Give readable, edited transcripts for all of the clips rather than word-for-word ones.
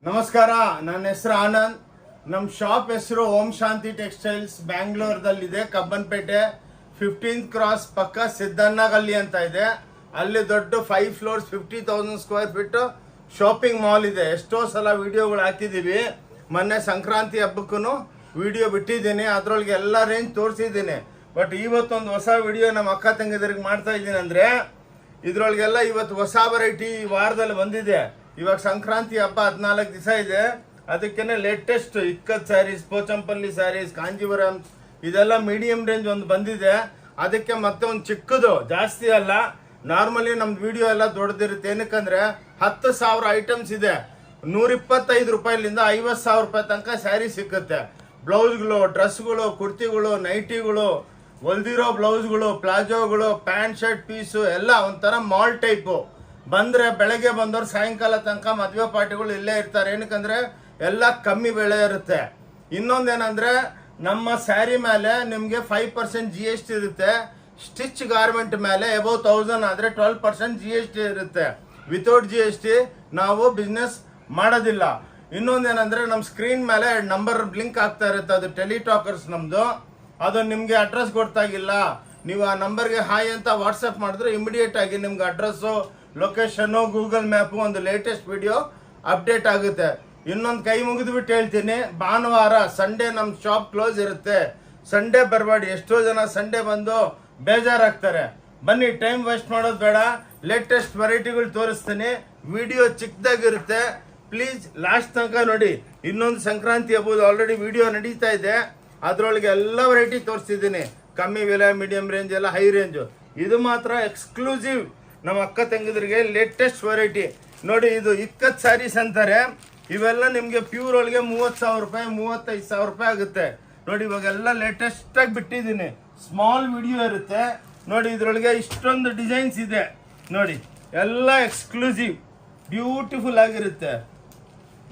ನಮಸ್ಕಾರ, ನನ್ನ ಹೆಸರು ಆನಂದ್. ನಮ್ಮ ಶಾಪ್ ಹೆಸರು ಓಂ ಶಾಂತಿ ಟೆಕ್ಸ್ಟೈಲ್ಸ್ ಬ್ಯಾಂಗ್ಳೂರ್ದಲ್ಲಿದೆ. ಕಬ್ಬನ್ಪೇಟೆ 15th ಕ್ರಾಸ್ ಪಕ್ಕ ಸಿದ್ದಣ್ಣ ಗಲ್ಲಿ ಅಂತ ಇದೆ. ಅಲ್ಲಿ ದೊಡ್ಡ 5 floors 50,000 square feet shopping mall ಇದೆ. ಎಷ್ಟೋ ಸಲ ವಿಡಿಯೋಗಳು ಹಾಕಿದ್ದೀವಿ. ಮೊನ್ನೆ ಸಂಕ್ರಾಂತಿ ಹಬ್ಬಕ್ಕೂ ವಿಡಿಯೋ ಬಿಟ್ಟಿದ್ದೀನಿ, ಅದರೊಳಗೆ ಎಲ್ಲ ರೇಂಜ್ ತೋರಿಸಿದ್ದೀನಿ. ಬಟ್ ಇವತ್ತೊಂದು ಹೊಸ ವಿಡಿಯೋ ನಮ್ಮ ಅಕ್ಕ ತಂಗಿದರಿಗೆ ಮಾಡ್ತಾ ಇದ್ದೀನಿ. ಅಂದರೆ ಇದರೊಳಗೆಲ್ಲ ಇವತ್ತು ಹೊಸ ವೆರೈಟಿ ವಾರದಲ್ಲಿ ಬಂದಿದೆ. ಇವಾಗ ಸಂಕ್ರಾಂತಿ ಹಬ್ಬ 14 ದಿವಸ ಇದೆ. ಅದಕ್ಕೇನೆ ಲೇಟೆಸ್ಟ್ ಇಕ್ಕತ್ ಸ್ಯಾರೀಸ್, ಪೋಚಂಪಲ್ಲಿ ಸ್ಯಾರೀಸ್, ಕಾಂಜೀವರಂ ಇದೆಲ್ಲ ಮೀಡಿಯಂ ರೇಂಜ್ ಒಂದು ಬಂದಿದೆ. ಅದಕ್ಕೆ ಮತ್ತೆ ಒಂದು ಚಿಕ್ಕದು, ಜಾಸ್ತಿ ಅಲ್ಲ. ನಾರ್ಮಲಿ ನಮ್ದು ವಿಡಿಯೋ ಎಲ್ಲ ದೊಡ್ಡದಿರುತ್ತೆ. ಏನಕ್ಕಂದ್ರೆ 10,000 ಐಟಮ್ಸ್ ಇದೆ. 125 ರೂಪಾಯಿಲಿಂದ 50,000 ರೂಪಾಯಿ ತನಕ ಸ್ಯಾರಿ ಸಿಕ್ಕುತ್ತೆ. ಬ್ಲೌಸ್ಗಳು, ಡ್ರೆಸ್ಗಳು, ಕುರ್ತಿಗಳು, ನೈಟಿಗಳು, ಹೊಲ್ದಿರೋ ಬ್ಲೌಸ್ಗಳು, ಪ್ಲಾಜೋಗಳು, ಪ್ಯಾಂಟ್ ಶರ್ಟ್ ಪೀಸು ಎಲ್ಲ ಒಂಥರ ಮಾಲ್ ಟೈಪು. ಬಂದರೆ ಬೆಳಗ್ಗೆ ಬಂದವ್ರು ಸಾಯಂಕಾಲ ತನಕ ಮದುವೆ ಪಾರ್ಟಿಗಳು ಇಲ್ಲೇ ಇರ್ತಾರೆ. ಏನಕ್ಕಂದ್ರೆ ಎಲ್ಲ ಕಮ್ಮಿ ಬೆಲೆ ಇರುತ್ತೆ. ಇನ್ನೊಂದೇನಂದ್ರೆ ನಮ್ಮ ಸ್ಯಾರಿ ಮೇಲೆ ನಿಮಗೆ 5% GST ಇರುತ್ತೆ. ಸ್ಟಿಚ್ ಗಾರ್ಮೆಂಟ್ ಮೇಲೆ ಅಬೌವ್ 1000 ಆದರೆ 12% GST ಇರುತ್ತೆ. ವಿತೌಟ್ GST ನಾವು ಬಿಸ್ನೆಸ್ ಮಾಡೋದಿಲ್ಲ. ಇನ್ನೊಂದೇನಂದ್ರೆ ನಮ್ಮ ಸ್ಕ್ರೀನ್ ಮೇಲೆ ನಂಬರ್ ಬ್ಲಿಂಕ್ ಆಗ್ತಾ ಇರುತ್ತೆ, ಅದು ಟೆಲಿಟಾಕರ್ಸ್ ನಮ್ಮದು. ಅದು ನಿಮಗೆ ಅಡ್ರೆಸ್ ಗೊತ್ತಾಗಿಲ್ಲ, ನೀವು ಆ ನಂಬರ್ಗೆ ಹಾಯ್ ಅಂತ ವಾಟ್ಸಪ್ ಮಾಡಿದ್ರೆ ಇಮಿಡಿಯೇಟ್ ಆಗಿ ನಿಮ್ಗೆ ಅಡ್ರೆಸ್ಸು, ಲೊಕೇಶನ್ನು, ಗೂಗಲ್ ಮ್ಯಾಪು, ಒಂದು ಲೇಟೆಸ್ಟ್ ವಿಡಿಯೋ ಅಪ್ಡೇಟ್ ಆಗುತ್ತೆ. ಇನ್ನೊಂದು ಕೈ ಮುಗಿದ್ಬಿಟ್ಟು ಹೇಳ್ತೀನಿ, ಭಾನುವಾರ ಸಂಡೇ ನಮ್ಮ ಶಾಪ್ ಕ್ಲೋಸ್ ಇರುತ್ತೆ. ಸಂಡೇ ಬರಬೇಡಿ. ಎಷ್ಟೋ ಜನ ಸಂಡೇ ಬಂದು ಬೇಜಾರಾಗ್ತಾರೆ. ಬನ್ನಿ, ಟೈಮ್ ವೇಸ್ಟ್ ಮಾಡೋದು ಬೇಡ. ಲೇಟೆಸ್ಟ್ ವೆರೈಟಿಗಳು ತೋರಿಸ್ತೀನಿ. ವಿಡಿಯೋ ಚಿಕ್ಕದಾಗಿರುತ್ತೆ, ಪ್ಲೀಸ್ ಲಾಸ್ಟ್ ತನಕ ನೋಡಿ. ಇನ್ನೊಂದು ಸಂಕ್ರಾಂತಿ ಹಬ್ಬದ ಆಲ್ರೆಡಿ ವಿಡಿಯೋ ನಡೀತಾ ಇದೆ, ಅದರೊಳಗೆ ಎಲ್ಲ ವೆರೈಟಿ ತೋರಿಸ್ತಿದ್ದೀನಿ. ಕಮ್ಮಿ ಬೆಲೆ, ಮೀಡಿಯಂ ರೇಂಜ್, ಎಲ್ಲ ಹೈ ರೇಂಜು. ಇದು ಮಾತ್ರ ಎಕ್ಸ್ಕ್ಲೂಸಿವ್ ನಮ್ಮ ಅಕ್ಕ ತಂಗಿದ್ರಿಗೆ ಲೇಟೆಸ್ಟ್ ವೆರೈಟಿ ನೋಡಿ. ಇದು ಇಕ್ಕತ್ ಸ್ಯಾರೀಸ್ ಅಂತಾರೆ. ಇವೆಲ್ಲ ನಿಮಗೆ ಪ್ಯೂರ್ ಒಳಗೆ 30,000 ರೂಪಾಯಿ, 35,000 ರೂಪಾಯಿ ಆಗುತ್ತೆ ನೋಡಿ. ಇವಾಗೆಲ್ಲ ಲೇಟೆಸ್ಟ್ ಆಗಿ ಬಿಟ್ಟಿದ್ದೀನಿ. ಸ್ಮಾಲ್ ವಿಡಿಯೋ ಇರುತ್ತೆ ನೋಡಿ. ಇದರೊಳಗೆ ಇಷ್ಟೊಂದು ಡಿಸೈನ್ಸ್ ಇದೆ ನೋಡಿ, ಎಲ್ಲ ಎಕ್ಸ್ಕ್ಲೂಸಿವ್ ಬ್ಯೂಟಿಫುಲ್ ಆಗಿರುತ್ತೆ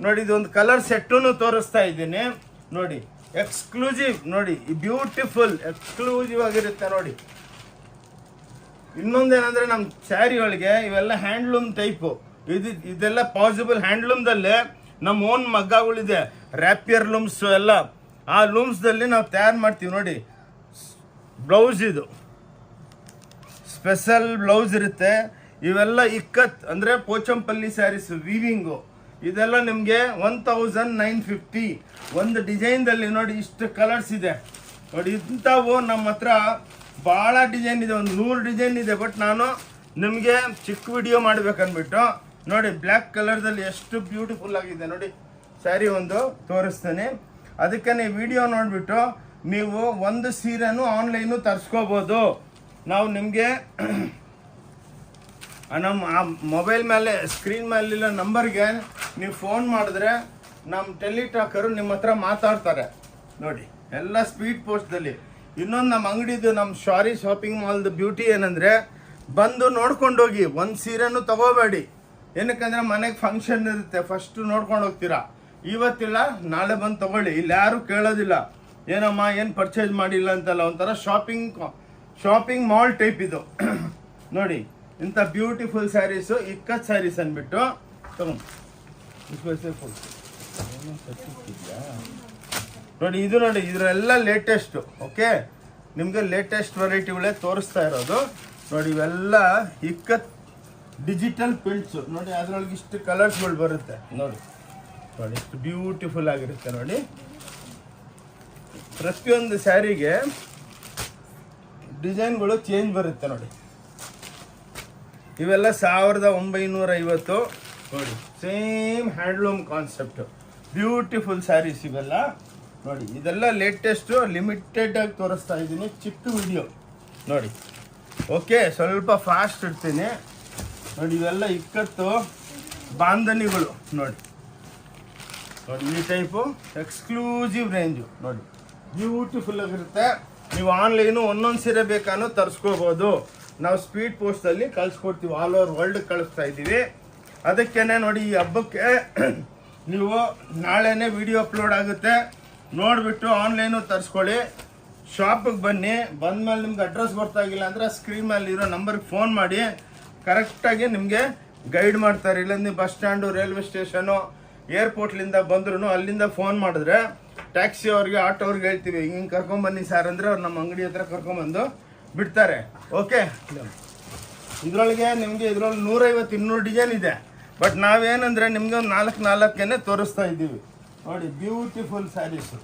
ನೋಡಿ. ಇದೊಂದು ಕಲರ್ ಸೆಟ್ಟನ್ನು ತೋರಿಸ್ತಾ ಇದ್ದೀನಿ ನೋಡಿ, ಎಕ್ಸ್ಕ್ಲೂಸಿವ್ ನೋಡಿ, ಬ್ಯೂಟಿಫುಲ್ ಎಕ್ಸ್ಕ್ಲೂಸಿವ್ ಆಗಿರುತ್ತೆ ನೋಡಿ. ಇನ್ನೊಂದೇನಂದ್ರೆ ನಮ್ಮ ಸ್ಯಾರಿ ಒಳಗೆ ಇವೆಲ್ಲ ಹ್ಯಾಂಡ್ಲೂಮ್ ಟೈಪು. ಇದೆಲ್ಲ ಪಾಸಿಬಲ್ ಹ್ಯಾಂಡ್ಲೂಮ್ದಲ್ಲೇ ನಮ್ಮ ಓನ್ ಮಗ್ಗಗಳಿದೆ, ರ್ಯಾಪಿಯರ್ ಲೂಮ್ಸ್ ಎಲ್ಲ. ಆ ಲೂಮ್ಸ್ದಲ್ಲಿ ನಾವು ತಯಾರು ಮಾಡ್ತೀವಿ ನೋಡಿ. ಬ್ಲೌಸ್ ಇದು ಸ್ಪೆಷಲ್ ಬ್ಲೌಸ್ ಇರುತ್ತೆ. ಇವೆಲ್ಲ ಇಕ್ಕತ್ ಅಂದರೆ ಪೋಚಂಪಲ್ಲಿ ಸ್ಯಾರೀಸ್ ವೀವಿಂಗು. ಇದೆಲ್ಲ ನಿಮಗೆ 1950. ಒಂದು ಡಿಸೈನ್ದಲ್ಲಿ ನೋಡಿ ಇಷ್ಟು ಕಲರ್ಸ್ ಇದೆ ನೋಡಿ. ಇಂಥವು ನಮ್ಮ ಹತ್ರ ಭಾಳ ಡಿಸೈನ್ ಇದೆ, ಒಂದು 100 ಡಿಸೈನ್ ಇದೆ. ಬಟ್ ನಾನು ನಿಮಗೆ ಚಿಕ್ಕ ವಿಡಿಯೋ ಮಾಡ್ಬೇಕನ್ಬಿಟ್ಟು ನೋಡಿ, ಬ್ಲ್ಯಾಕ್ ಕಲರ್ದಲ್ಲಿ ಎಷ್ಟು ಬ್ಯೂಟಿಫುಲ್ ಆಗಿದೆ ನೋಡಿ. ಸ್ಯಾರಿ ಒಂದು ತೋರಿಸ್ತೇನೆ. ಅದಕ್ಕೆ ನೀವು ವಿಡಿಯೋ ನೋಡಿಬಿಟ್ಟು ನೀವು ಒಂದು ಸೀರೆನೂ ಆನ್ಲೈನು ತರಿಸ್ಕೋಬೋದು. ನಾವು ನಿಮಗೆ ನಮ್ಮ ಆ ಮೊಬೈಲ್ ಮೇಲೆ ಸ್ಕ್ರೀನ್ ಮೇಲಿರೋ ನಂಬರ್ಗೆ ನೀವು ಫೋನ್ ಮಾಡಿದ್ರೆ ನಮ್ಮ ಟೆಲಿಟಾಕರು ನಿಮ್ಮ ಹತ್ರ ಮಾತಾಡ್ತಾರೆ ನೋಡಿ, ಎಲ್ಲ ಸ್ಪೀಡ್ ಪೋಸ್ಟ್ದಲ್ಲಿ. ಇನ್ನೊಂದು ನಮ್ಮ ಅಂಗಡಿದು, ನಮ್ಮ ಶಾಪಿಂಗ್ ಮಾಲ್ದು ಬ್ಯೂಟಿ ಏನಂದರೆ, ಬಂದು ನೋಡ್ಕೊಂಡೋಗಿ. ಒಂದು ಸೀರೆನೂ ತಗೋಬೇಡಿ. ಏನಕ್ಕಂದ್ರೆ ಮನೆಗೆ ಫಂಕ್ಷನ್ ಇರುತ್ತೆ, ಫಸ್ಟು ನೋಡ್ಕೊಂಡು ಹೋಗ್ತೀರಾ. ಇವತ್ತಿಲ್ಲ ನಾಳೆ ಬಂದು ತಗೊಳ್ಳಿ. ಇಲ್ಲಿ ಯಾರು ಕೇಳೋದಿಲ್ಲ, ಏನಮ್ಮ ಏನು ಪರ್ಚೇಸ್ ಮಾಡಿಲ್ಲ ಅಂತಲ್ಲ. ಒಂಥರ ಶಾಪಿಂಗ್ ಮಾಲ್ ಟೈಪ್ ಇದು ನೋಡಿ. ಇಂಥ ಬ್ಯೂಟಿಫುಲ್ ಸ್ಯಾರೀಸು ಇಕ್ಕತ್ ಸ್ಯಾರೀಸ್ ಅಂದ್ಬಿಟ್ಟು ತಗೊಂಡು ನೋಡಿ. ಇದು ನೋಡಿ, ಇದರೆಲ್ಲ ಲೇಟೆಸ್ಟು. ಓಕೆ, ನಿಮಗೆ ಲೇಟೆಸ್ಟ್ ವೆರೈಟಿಗಳೇ ತೋರಿಸ್ತಾ ಇರೋದು ನೋಡಿ. ಇವೆಲ್ಲ ಇಕ್ಕತ್ ಡಿಜಿಟಲ್ ಪ್ರಿಂಟ್ಸು ನೋಡಿ. ಅದರೊಳಗೆ ಇಷ್ಟು ಕಲರ್ಸ್ಗಳು ಬರುತ್ತೆ ನೋಡಿ. ನೋಡಿ ಇಷ್ಟು ಬ್ಯೂಟಿಫುಲ್ ಆಗಿರುತ್ತೆ ನೋಡಿ. ಪ್ರತಿಯೊಂದು ಸ್ಯಾರಿಗೆ ಡಿಸೈನ್ಗಳು ಚೇಂಜ್ ಬರುತ್ತೆ ನೋಡಿ. ಇವೆಲ್ಲ 1950 ನೋಡಿ. Same handloom concept, beautiful saris ಇವೆಲ್ಲ ನೋಡಿ. ಇದೆಲ್ಲ ಲೇಟೆಸ್ಟು, ಲಿಮಿಟೆಡ್ ಆಗಿ ತೋರಿಸ್ತಾ ಇದ್ದೀನಿ, ಚಿಕ್ಕ ವಿಡಿಯೋ ನೋಡಿ. ಓಕೆ, ಸ್ವಲ್ಪ ಫಾಸ್ಟ್ ಇಡ್ತೀನಿ ನೋಡಿ. ಇವೆಲ್ಲ ಇಕ್ಕತ್ತು ಬಾಂಧನಿಗಳು ನೋಡಿ. ನೋಡಿ ಈ ಟೈಪು ಎಕ್ಸ್ಕ್ಲೂಸಿವ್ ರೇಂಜು ನೋಡಿ, ಬ್ಯೂಟಿಫುಲ್ ಆಗಿರುತ್ತೆ. ನೀವು ಆನ್ಲೈನು ಒಂದೊಂದು ಸೀರೆ ಬೇಕಾನೋ ತರಿಸ್ಕೋಬೋದು. ನಾವು ಸ್ಪೀಡ್ ಪೋಸ್ಟಲ್ಲಿ ಕಳಿಸ್ಕೊಡ್ತೀವಿ, ಆಲ್ ಓವರ್ ವರ್ಲ್ಡ್ ಕಳಿಸ್ತಾ ಇದ್ದೀವಿ. ಅದಕ್ಕೇನೆ ನೋಡಿ, ಈ ಹಬ್ಬಕ್ಕೆ ನೀವು ನಾಳೆನೇ ವಿಡಿಯೋ ಅಪ್ಲೋಡ್ ಆಗುತ್ತೆ, ನೋಡಿಬಿಟ್ಟು ಆನ್ಲೈನು ತರಿಸ್ಕೊಳ್ಳಿ. ಶಾಪಿಗೆ ಬನ್ನಿ. ಬಂದಮೇಲೆ ನಿಮ್ಗೆ ಅಡ್ರೆಸ್ ಗೊತ್ತಾಗಿಲ್ಲ ಅಂದರೆ ಸ್ಕ್ರೀನ್ ಮೇಲೆ ಇರೋ ನಂಬರ್ಗೆ ಫೋನ್ ಮಾಡಿ, ಕರೆಕ್ಟಾಗಿ ನಿಮಗೆ ಗೈಡ್ ಮಾಡ್ತಾರೆ. ಇಲ್ಲ ನೀವು ಬಸ್ ಸ್ಟ್ಯಾಂಡು, ರೈಲ್ವೆ ಸ್ಟೇಷನು ಏರ್ಪೋರ್ಟ್ಲಿಂದ ಬಂದ್ರು ಅಲ್ಲಿಂದ ಫೋನ್ ಮಾಡಿದ್ರೆ ಟ್ಯಾಕ್ಸಿ ಅವ್ರಿಗೆ ಆಟೋ ಅವ್ರಿಗೆ ಹೇಳ್ತೀವಿ ಹಿಂಗೆ ಕರ್ಕೊಂಬನ್ನಿ ಸರ್ ಅಂದರೆ ಅವ್ರು ನಮ್ಮ ಅಂಗಡಿ ಹತ್ರ ಕರ್ಕೊಂಬಂದು ಬಿಡ್ತಾರೆ. ಓಕೆ, ಇದರೊಳಗೆ ನಿಮಗೆ 150-200 ಡಿಸೈನ್ ಇದೆ. ಬಟ್ ನಾವೇನಂದರೆ ನಿಮಗೆ ಒಂದು 4 ತೋರಿಸ್ತಾ ಇದ್ದೀವಿ. ನೋಡಿ ಬ್ಯೂಟಿಫುಲ್ ಸ್ಯಾರೀಸು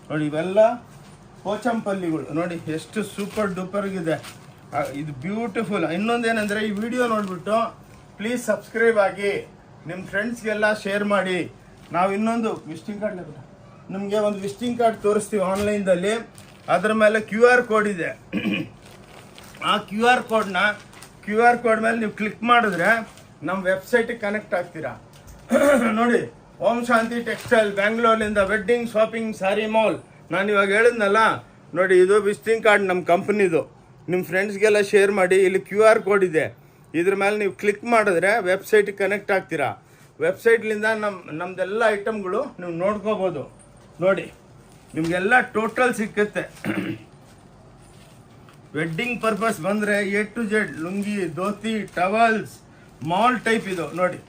ನೋಡಿ, ಇವೆಲ್ಲ ಪೋಚಂಪಲ್ಲಿಗಳು ನೋಡಿ ಎಷ್ಟು ಸೂಪರ್ ಡೂಪರ್ಗಿದೆ. ಇದು ಬ್ಯೂಟಿಫುಲ್. ಇನ್ನೊಂದೇನೆಂದರೆ ಈ ವಿಡಿಯೋ ನೋಡಿಬಿಟ್ಟು ಪ್ಲೀಸ್ ಸಬ್ಸ್ಕ್ರೈಬ್ ಆಗಿ ನಿಮ್ಮ ಫ್ರೆಂಡ್ಸ್ಗೆಲ್ಲ ಶೇರ್ ಮಾಡಿ. ನಾವು ಇನ್ನೊಂದು ವಿಸಿಟಿಂಗ್ ಕಾರ್ಡ್ ನಿಮಗೆ ಒಂದು ವಿಸಿಟಿಂಗ್ ಕಾರ್ಡ್ ತೋರಿಸ್ತೀವಿ ಆನ್ಲೈನ್ದಲ್ಲಿ. ಅದರ ಮೇಲೆ QR ಕೋಡ್ ಇದೆ. ಆ QR ಕೋಡ್ ಮೇಲೆ ನೀವು ಕ್ಲಿಕ್ ಮಾಡಿದ್ರೆ ನಮ್ಮ ವೆಬ್ಸೈಟಿಗೆ ಕನೆಕ್ಟ್ ಆಗ್ತೀರಾ. ನೋಡಿ, ಓಂ ಶಾಂತಿ ಟೆಕ್ಸ್ಟೈಲ್ ಬ್ಯಾಂಗ್ಳೂರ್ಲಿಂದ ವೆಡ್ಡಿಂಗ್ ಶಾಪಿಂಗ್ ಸ್ಯಾರಿ ಮಾಲ್. ನಾನು ಇವಾಗ ಹೇಳಿದ್ನಲ್ಲ ನೋಡಿ, ಇದು ವಿಸಿಟಿಂಗ್ ಕಾರ್ಡ್ ನಮ್ಮ ಕಂಪ್ನಿದು. ನಿಮ್ಮ ಫ್ರೆಂಡ್ಸ್ಗೆಲ್ಲ ಶೇರ್ ಮಾಡಿ. ಇಲ್ಲಿ QR ಕೋಡ್ ಇದೆ, ಇದ್ರ ಮೇಲೆ ನೀವು ಕ್ಲಿಕ್ ಮಾಡಿದ್ರೆ ವೆಬ್ಸೈಟಿಗೆ ಕನೆಕ್ಟ್ ಆಗ್ತೀರಾ. ವೆಬ್ಸೈಟ್ಲಿಂದ ನಮ್ಮದೆಲ್ಲ ಐಟಮ್ಗಳು ನೀವು ನೋಡ್ಕೋಬೋದು. ನೋಡಿ, ನಿಮಗೆಲ್ಲ ಟೋಟಲ್ ಸಿಕ್ಕುತ್ತೆ. ವೆಡ್ಡಿಂಗ್ ಪರ್ಪಸ್ ಬಂದರೆ A to Z lungi, dhoti, towels, mall type ಇದು ನೋಡಿ.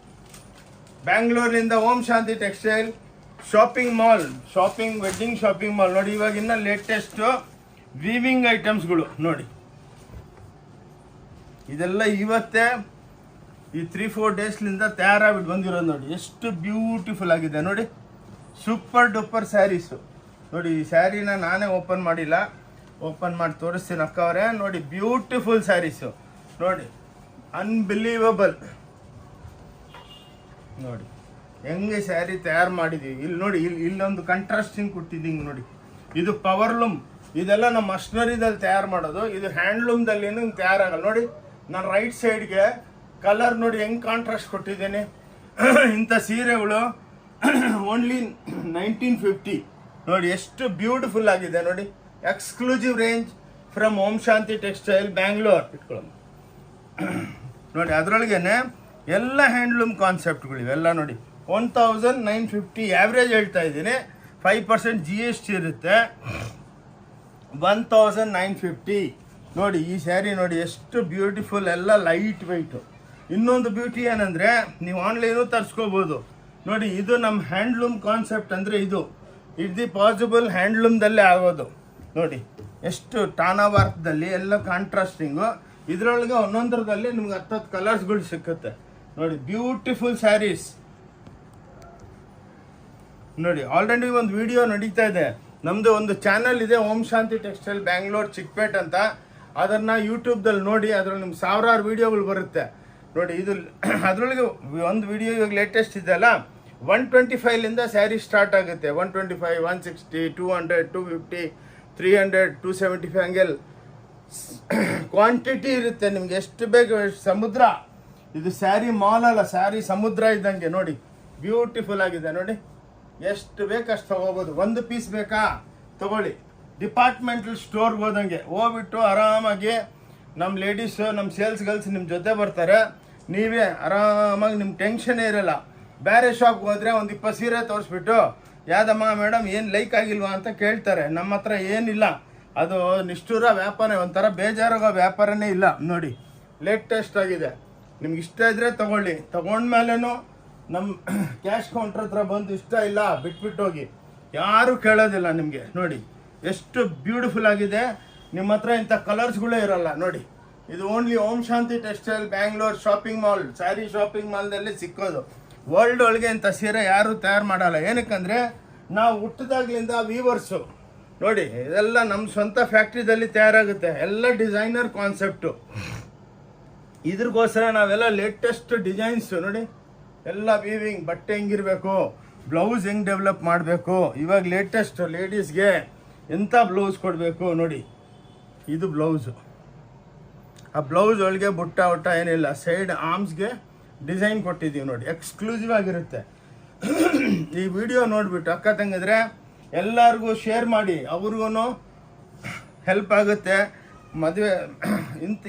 ಬ್ಯಾಂಗ್ಳೂರ್ನಿಂದ Om Shanti textile shopping mall, wedding shopping mall ನೋಡಿ. ಇವಾಗ ಇನ್ನು ಲೇಟೆಸ್ಟು ವೀವಿಂಗ್ ಐಟಮ್ಸ್ಗಳು ನೋಡಿ. ಇದೆಲ್ಲ ಇವತ್ತೇ ಈ 3-4 ಡೇಸ್ಲಿಂದ ತಯಾರಾಗ್ಬಿಟ್ಟು ಬಂದಿರೋದು ನೋಡಿ. ಎಷ್ಟು ಬ್ಯೂಟಿಫುಲ್ ಆಗಿದೆ ನೋಡಿ, ಸೂಪರ್ ಡೂಪರ್ ಸ್ಯಾರೀಸು ನೋಡಿ. ಈ ಸ್ಯಾರಿನ ನಾನೇ ಓಪನ್ ಮಾಡಿಲ್ಲ, ಓಪನ್ ಮಾಡಿ ತೋರಿಸ್ತೀನಿ ಅಕ್ಕ ಅವರೇ. ನೋಡಿ ಬ್ಯೂಟಿಫುಲ್ ಸ್ಯಾರೀಸು ನೋಡಿ, ಅನ್ಬಿಲೀವಬಲ್ ನೋಡಿ ಹೆಂಗೆ ಸ್ಯಾರಿ ತಯಾರು ಮಾಡಿದ್ದೀವಿ. ಇಲ್ಲಿ ನೋಡಿ, ಇಲ್ಲೊಂದು ಕಂಟ್ರಾಸ್ಟಿಂಗ್ ಕೊಟ್ಟಿದ್ದೀನಿ ನೋಡಿ. ಇದು ಪವರ್ಲೂಮ್, ಇದೆಲ್ಲ ನಮ್ಮ ಮಷನರಿದಲ್ಲಿ ತಯಾರು ಮಾಡೋದು. ಇದು ಹ್ಯಾಂಡ್ಲೂಮ್ದಲ್ಲಿ ಹಿಂಗೆ ತಯಾರಾಗಲ್ಲ ನೋಡಿ. ನಾನು ರೈಟ್ ಸೈಡ್ಗೆ ಕಲರ್ ನೋಡಿ ಹೆಂಗೆ ಕಾಂಟ್ರಾಸ್ಟ್ ಕೊಟ್ಟಿದ್ದೇನೆ. ಇಂಥ ಸೀರೆಗಳು ಓನ್ಲಿ 1950 ನೋಡಿ, ಎಷ್ಟು ಬ್ಯೂಟಿಫುಲ್ ಆಗಿದೆ ನೋಡಿ. Exclusive range from Om Shanti textile Bangalore ಇಟ್ಕೊಳ್ಳೋಣ ನೋಡಿ. ಅದರೊಳಗೇನೆ ಎಲ್ಲ ಹ್ಯಾಂಡ್ಲೂಮ್ ಕಾನ್ಸೆಪ್ಟ್ಗಳು ಇವೆಲ್ಲ ನೋಡಿ. 1950 ಆ್ಯಾವ್ರೇಜ್ ಹೇಳ್ತಾ ಇದ್ದೀನಿ. 5% GST ಇರುತ್ತೆ. 1950 ನೋಡಿ. ಈ ಸ್ಯಾರಿ ನೋಡಿ ಎಷ್ಟು ಬ್ಯೂಟಿಫುಲ್, ಎಲ್ಲ ಲೈಟ್ ವೆಯ್ಟು. ಇನ್ನೊಂದು ಬ್ಯೂಟಿ ಏನಂದರೆ ನೀವು ಆನ್ಲೈನು ತರಿಸ್ಕೋಬೋದು ನೋಡಿ. ಇದು ನಮ್ಮ ಹ್ಯಾಂಡ್ಲೂಮ್ ಕಾನ್ಸೆಪ್ಟ್ ಅಂದರೆ ಇದು ಪಾಸಿಬಲ್ ಹ್ಯಾಂಡ್ಲೂಮ್ದಲ್ಲೇ ಆಗೋದು ನೋಡಿ. ಎಷ್ಟು ಟಾನಾ ವರ್ಕ್ದಲ್ಲಿ ಎಲ್ಲ ಕಾಂಟ್ರಾಸ್ಟಿಂಗು. ಇದರೊಳಗೆ ಒಂದೊಂದರದಲ್ಲಿ ನಿಮ್ಗೆ 10 ಕಲರ್ಸ್ಗಳು ಸಿಕ್ಕುತ್ತೆ ನೋಡಿ. ಬ್ಯೂಟಿಫುಲ್ ಸ್ಯಾರೀಸ್ ನೋಡಿ. ಆಲ್ರೆಡಿ ಒಂದು ವಿಡಿಯೋ ನಡೀತಾ ಇದೆ. ನಮ್ಮದು ಒಂದು ಚಾನಲ್ ಇದೆ, ಓಂ ಶಾಂತಿ ಟೆಕ್ಸ್ಟೈಲ್ ಬ್ಯಾಂಗ್ಳೂರ್ ಚಿಕ್ಪೇಟ್ ಅಂತ. ಅದನ್ನು ಯೂಟ್ಯೂಬ್ದಲ್ಲಿ ನೋಡಿ, ಅದರಲ್ಲಿ ನಿಮ್ಗೆ 1000 ವೀಡಿಯೋಗಳು ಬರುತ್ತೆ ನೋಡಿ. ಇದು ಅದರೊಳಗೆ ಒಂದು ವಿಡಿಯೋ ಇವಾಗ ಲೇಟೆಸ್ಟ್ ಇದೆಯಲ್ಲ, 125ಲಿಂದ ಸ್ಯಾರಿ ಸ್ಟಾರ್ಟ್ ಆಗುತ್ತೆ. 125, 160, 200, 250, 300, 275 ಹಂಗೆ ಕ್ವಾಂಟಿಟಿ ಇರುತ್ತೆ. ನಿಮ್ಗೆ ಎಷ್ಟು ಬೇಕು ಸಮುದ್ರ. ಇದು ಸ್ಯಾರಿ ಮಾಲ್ ಅಲ್ಲ, ಸ್ಯಾರಿ ಸಮುದ್ರ ಇದ್ದಂಗೆ ನೋಡಿ. ಬ್ಯೂಟಿಫುಲ್ ಆಗಿದೆ ನೋಡಿ. ಎಷ್ಟು ಬೇಕು ಅಷ್ಟು ತೊಗೋಬೋದು. ಒಂದು ಪೀಸ್ ಬೇಕಾ ತೊಗೊಳ್ಳಿ. ಡಿಪಾರ್ಟ್ಮೆಂಟಲ್ ಸ್ಟೋರ್ಗೆ ಹೋದಂಗೆ ಹೋಗ್ಬಿಟ್ಟು ಆರಾಮಾಗಿ ನಮ್ಮ ಲೇಡೀಸು, ನಮ್ಮ ಸೇಲ್ಸ್ ಗರ್ಲ್ಸ್ ನಿಮ್ಮ ಜೊತೆ ಬರ್ತಾರೆ. ನೀವೇ ಆರಾಮಾಗಿ ನಿಮ್ಮ ಟೆನ್ಷನ್ನೇ ಇರಲ್ಲ. ಬೇರೆ ಶಾಪ್ಗೆ ಹೋದರೆ ಒಂದು 20 ಸೀರೆ ತೋರಿಸ್ಬಿಟ್ಟು ಯಾವ್ದಮ್ಮ ಮೇಡಮ್ ಏನು ಲೈಕ್ ಆಗಿಲ್ವಾ ಅಂತ ಕೇಳ್ತಾರೆ. ನಮ್ಮ ಹತ್ರ ಏನಿಲ್ಲ, ಅದು ನಿಷ್ಠುರ ವ್ಯಾಪಾರ, ಒಂಥರ ಬೇಜಾರಾಗೋ ವ್ಯಾಪಾರನೇ ಇಲ್ಲ ನೋಡಿ. ಲೇಟೆಸ್ಟ್ ಆಗಿದೆ. ನಿಮ್ಗೆ ಇಷ್ಟ ಇದ್ದರೆ ತೊಗೊಳ್ಳಿ. ತೊಗೊಂಡ್ಮೇಲೇನು ನಮ್ಮ ಕ್ಯಾಶ್ ಕೌಂಟ್ರ್ ಹತ್ರ ಬಂದು ಇಷ್ಟ ಇಲ್ಲ ಬಿಟ್ಬಿಟ್ಟು ಹೋಗಿ, ಯಾರೂ ಕೇಳೋದಿಲ್ಲ ನಿಮಗೆ ನೋಡಿ. ಎಷ್ಟು ಬ್ಯೂಟಿಫುಲ್ ಆಗಿದೆ. ನಿಮ್ಮ ಹತ್ರ ಇಂಥ ಕಲರ್ಸ್ಗಳೇ ಇರಲ್ಲ ನೋಡಿ. ಇದು only Om Shanti textile Bangalore shopping mall, sari shopping ಮಾಲ್ದಲ್ಲಿ ಸಿಕ್ಕೋದು. ವರ್ಲ್ಡ್ ಒಳಗೆ ಇಂಥ ಸೀರೆ ಯಾರೂ ತಯಾರು ಮಾಡಲ್ಲ. ಏನಕ್ಕಂದರೆ ನಾವು ಹುಟ್ಟಿದಾಗ್ಲಿಂದ ವೀವರ್ಸು ನೋಡಿ. ಇದೆಲ್ಲ ನಮ್ಮ ಸ್ವಂತ ಫ್ಯಾಕ್ಟ್ರಿದಲ್ಲಿ ತಯಾರಾಗುತ್ತೆ. ಎಲ್ಲ ಡಿಸೈನರ್ ಕಾನ್ಸೆಪ್ಟು. ಇದ್ರಿಗೋಸ್ಕರ ನಾವೆಲ್ಲ ಲೇಟೆಸ್ಟ್ ಡಿಸೈನ್ಸು ನೋಡಿ. ಎಲ್ಲ ವೀವಿಂಗ್, ಬಟ್ಟೆ ಹೆಂಗಿರಬೇಕು, ಬ್ಲೌಸ್ ಹೆಂಗೆ ಡೆವಲಪ್ ಮಾಡಬೇಕು, ಇವಾಗ ಲೇಟೆಸ್ಟ್ ಲೇಡೀಸ್ಗೆ ಎಂಥ ಬ್ಲೌಸ್ ಕೊಡಬೇಕು ನೋಡಿ. ಇದು ಬ್ಲೌಸು. ಆ ಬ್ಲೌಸ್ ಒಳಗೆ ಬುಟ್ಟ ಏನಿಲ್ಲ, ಸೈಡ್ ಆರ್ಮ್ಸ್ಗೆ ಡಿಸೈನ್ ಕೊಟ್ಟಿದ್ದೀವಿ ನೋಡಿ. ಎಕ್ಸ್ಕ್ಲೂಸಿವ್ ಆಗಿರುತ್ತೆ. ಈ ವಿಡಿಯೋ ನೋಡಿಬಿಟ್ಟು ಅಕ್ಕ ತಂಗಿದ್ರೆ ಎಲ್ಲರಿಗೂ ಶೇರ್ ಮಾಡಿ, ಅವ್ರಿಗೂ ಹೆಲ್ಪ್ ಆಗುತ್ತೆ. ಮದುವೆ